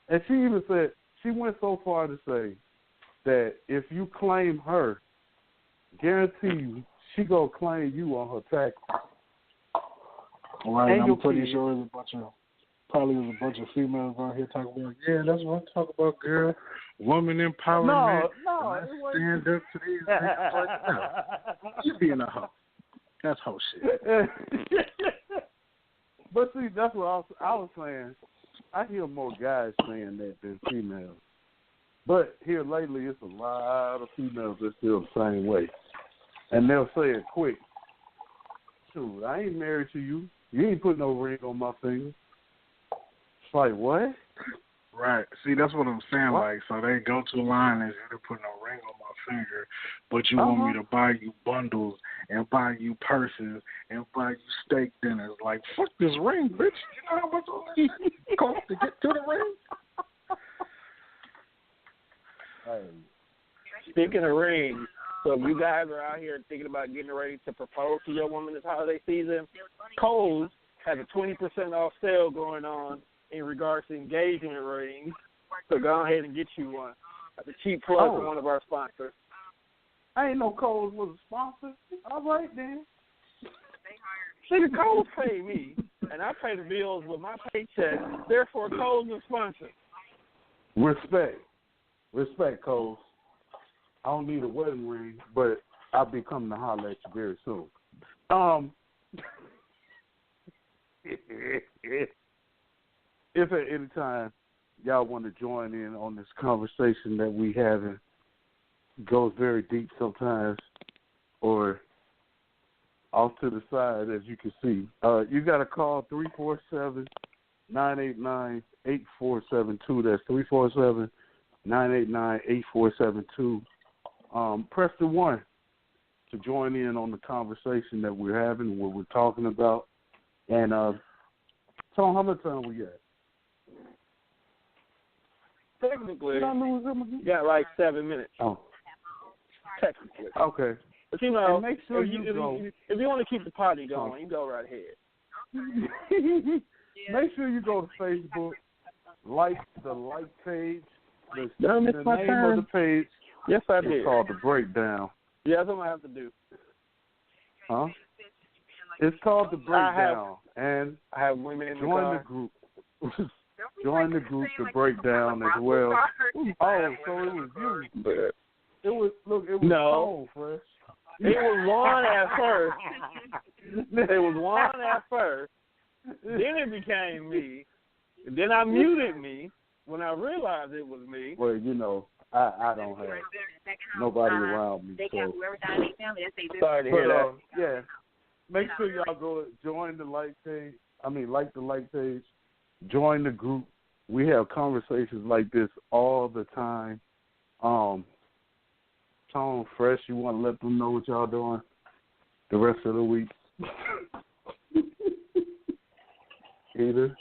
And she even said, she went so far to say that if you claim her, guarantee you, she gonna claim you on her taxes. Right, and I'm pretty sure there's probably a bunch of females out here talking about, yeah, that's what I'm talking about, girl. Woman empowerment. No, let's stand up to these niggas. Like, no, you being a hoe. That's hoe shit. But see, that's what I was saying. I hear more guys saying that than females. But here lately, it's a lot of females that feel the same way. And they'll say it quick. Shoot, I ain't married to you. You ain't put no ring on my finger. It's like, what? Right. See, that's what I'm saying. What? Like, so they go to a line and say, they put no ring on my finger, but you want me to buy you bundles and buy you purses and buy you steak dinners. Like, fuck this ring, bitch. You know how much all this costs to get to the ring? Hey. Speaking of rings, so if you guys are out here thinking about getting ready to propose to your woman this holiday season, Kohl's has a 20% off sale going on in regards to engagement rings. So go ahead and get you one. That's a cheap plug for one of our sponsors. I ain't know Kohl's was a sponsor. All right, then. See, the Kohl's pay me, and I pay the bills with my paycheck. Therefore, Kohl's is sponsor. Respect, Kohl's. I don't need a wedding ring, but I'll be coming to holler at you very soon. If at any time y'all want to join in on this conversation that we having, goes very deep sometimes, or off to the side, as you can see, you got to call 347-989-8472. That's 347-989-8472. Press the 1 to join in on the conversation that we're having, what we're talking about. And tell them how much time we got. Technically, you got like 7 minutes. Oh. Technically. Okay. But you know, make sure if you want to keep the party going, you go right ahead. Make sure you go to Facebook, like the page. The name of the page. Yes, I did. It's called The Breakdown. Yeah, that's what I have to do. Huh? It's called The Breakdown. And I have women in the join car. the group. Join the group, The Breakdown, as well. Oh, so it was you. It was no. Fresh. It was one at first. Then it became me. And then I muted me when I realized it was me. Well, you know, I don't have nobody around me. So. Sorry to hear that. Yeah. Make sure y'all go join the like page. Like the like page. Join the group. We have conversations like this all the time. Tone Fresh, you want to let them know what y'all doing the rest of the week? Either.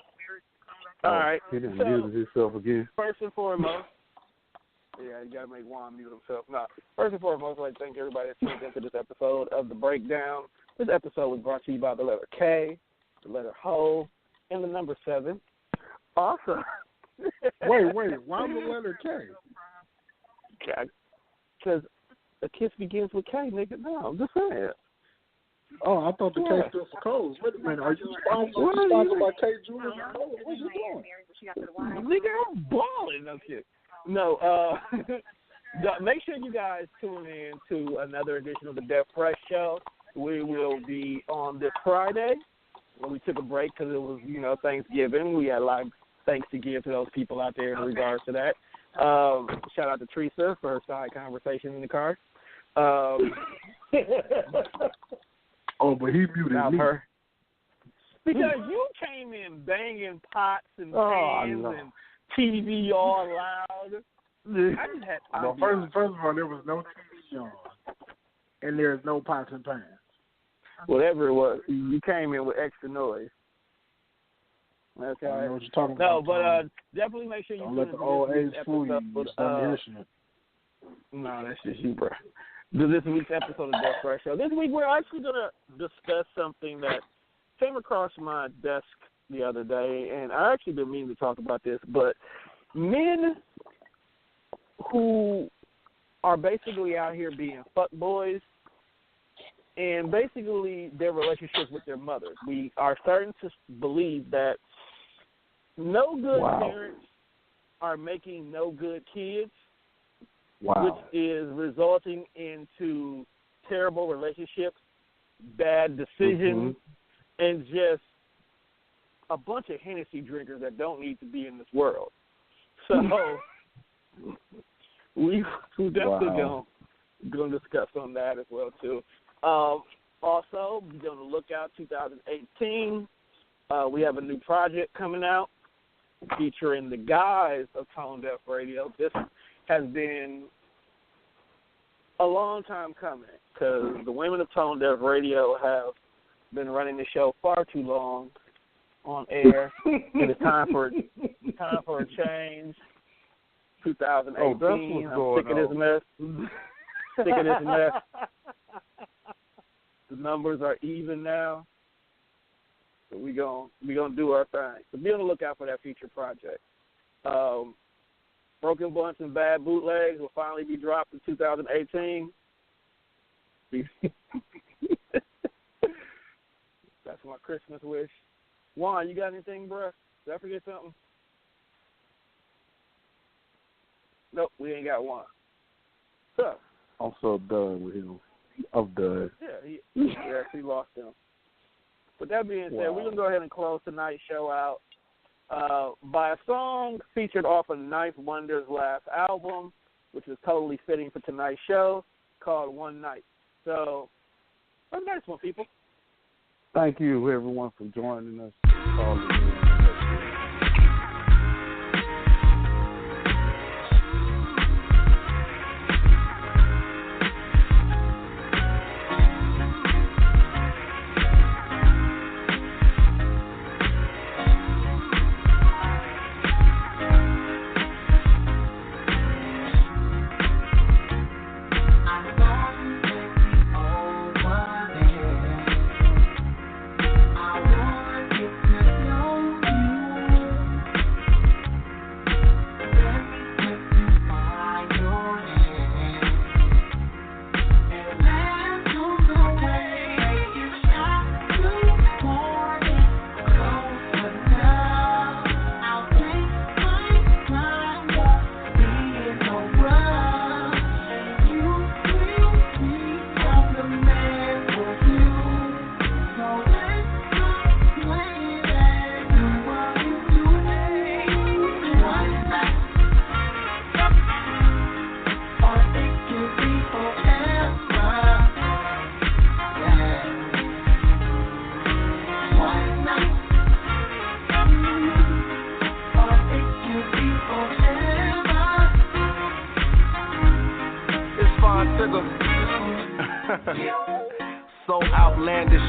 All right. He didn't mute himself again. First and foremost, yeah, you got to make Juan mute himself. No, first and foremost, I'd like to thank everybody that tuned into this episode of The Breakdown. This episode was brought to you by the letter K, the letter Ho, and the number 7. Awesome. Wait, why the letter K? Because a kiss begins with K, nigga. No, I'm just saying. Oh, I thought the K stood for Coles. Wait a minute, are you sponsored by K Jewelers and Coles? What you doing? Nigga, I'm balling. No shit. No, make sure you guys tune in to another edition of the Def Fresh Show. We will be on this Friday. We took a break because it was, Thanksgiving. We had a lot of thanks to give to those people out there in regards to that. Shout out to Teresa for her side conversation in the car. Oh, but he muted me. Her. Because you came in banging pots and pans and TV all loud. I just had no, first of all, there was no TV on, and there's no pots and pans. Whatever it was, you came in with extra noise. Okay. I know what you're talking about. No, but definitely make sure you don't let the old age fool you. No, that's just you, bro. This week's episode of Def Fresh Show. This week we're actually going to discuss something that came across my desk the other day, and I actually didn't mean to talk about this, but men who are basically out here being fuckboys and basically their relationships with their mothers. We are starting to believe that no good parents are making no good kids, which is resulting into terrible relationships, bad decisions, and just a bunch of Hennessy drinkers that don't need to be in this world. So we definitely going to discuss on that as well, too. Also, be on the lookout 2018. We have a new project coming out featuring the guys of Tonedef Radio. This has been a long time coming because the women of Tonedef Radio have been running the show far too long on air. And it's time for a change. 2018. I'm sick of this mess. Sick of this mess. The numbers are even now. So we gonna do our thing. So be on the lookout for that future project. Broken Bunch and Bad Bootlegs will finally be dropped in 2018. That's my Christmas wish. Juan, you got anything, bruh? Did I forget something? Nope, we ain't got one. So I'm so done with him. I'm done. Yeah, he actually lost him. With that being said, we're going to go ahead and close tonight's show out by a song featured off of Ninth Wonder's last album, which is totally fitting for tonight's show, called One Night. So, have a nice one, people. Thank you, everyone, for joining us. So outlandish,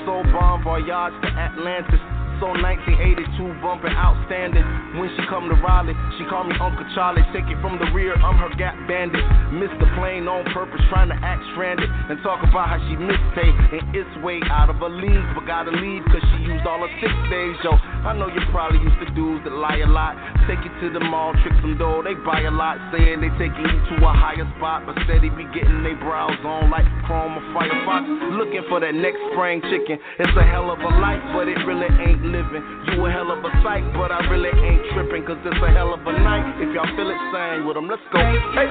so bon voyage to Atlantis. so 1982, bumping outstanding. When she come to Raleigh, she call me Uncle Charlie. Take it from the rear, I'm her Gap bandit. Missed the plane on purpose, trying to act stranded. And talk about how she missed pay and it's way out of her league. But gotta leave cause she used all her sick days, yo. I know you're probably used to dudes that lie a lot. Take you to the mall, trick some dough, they buy a lot. Saying they taking you to a higher spot, but steady be getting they brows on like chrome or Firefox. Looking for that next spring chicken. It's a hell of a life, but it really ain't living. You a hell of a sight, but I really ain't tripping. Cause it's a hell of a night. If y'all feel it, sing with them. Let's go. Hey.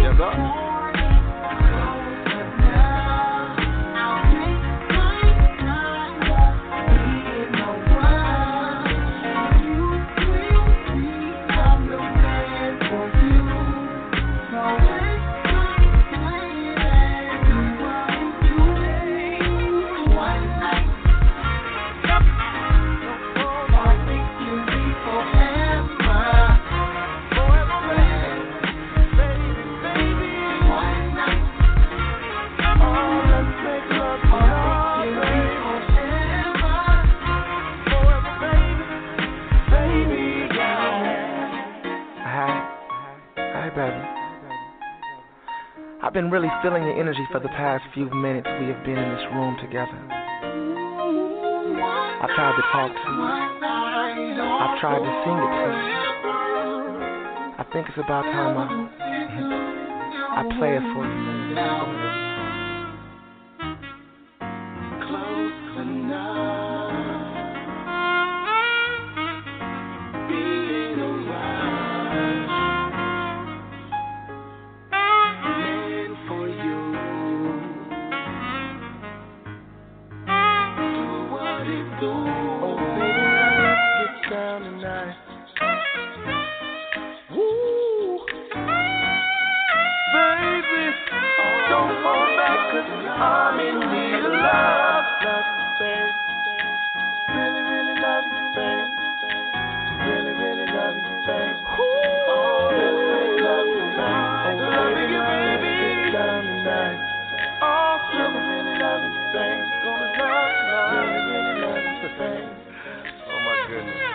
Yes, sir. I've been really feeling your energy for the past few minutes we have been in this room together. I've tried to talk to you. I've tried to sing it to you. I think it's about time I play it for you. I'm in need of love, babe. Really, really love you, babe. Really, really love you, babe. Oh, really, really love you, babe. Loving you, baby. Get down tonight. Oh, really, really love you, babe. Gonna love you, really, really love you, babe. Oh my goodness.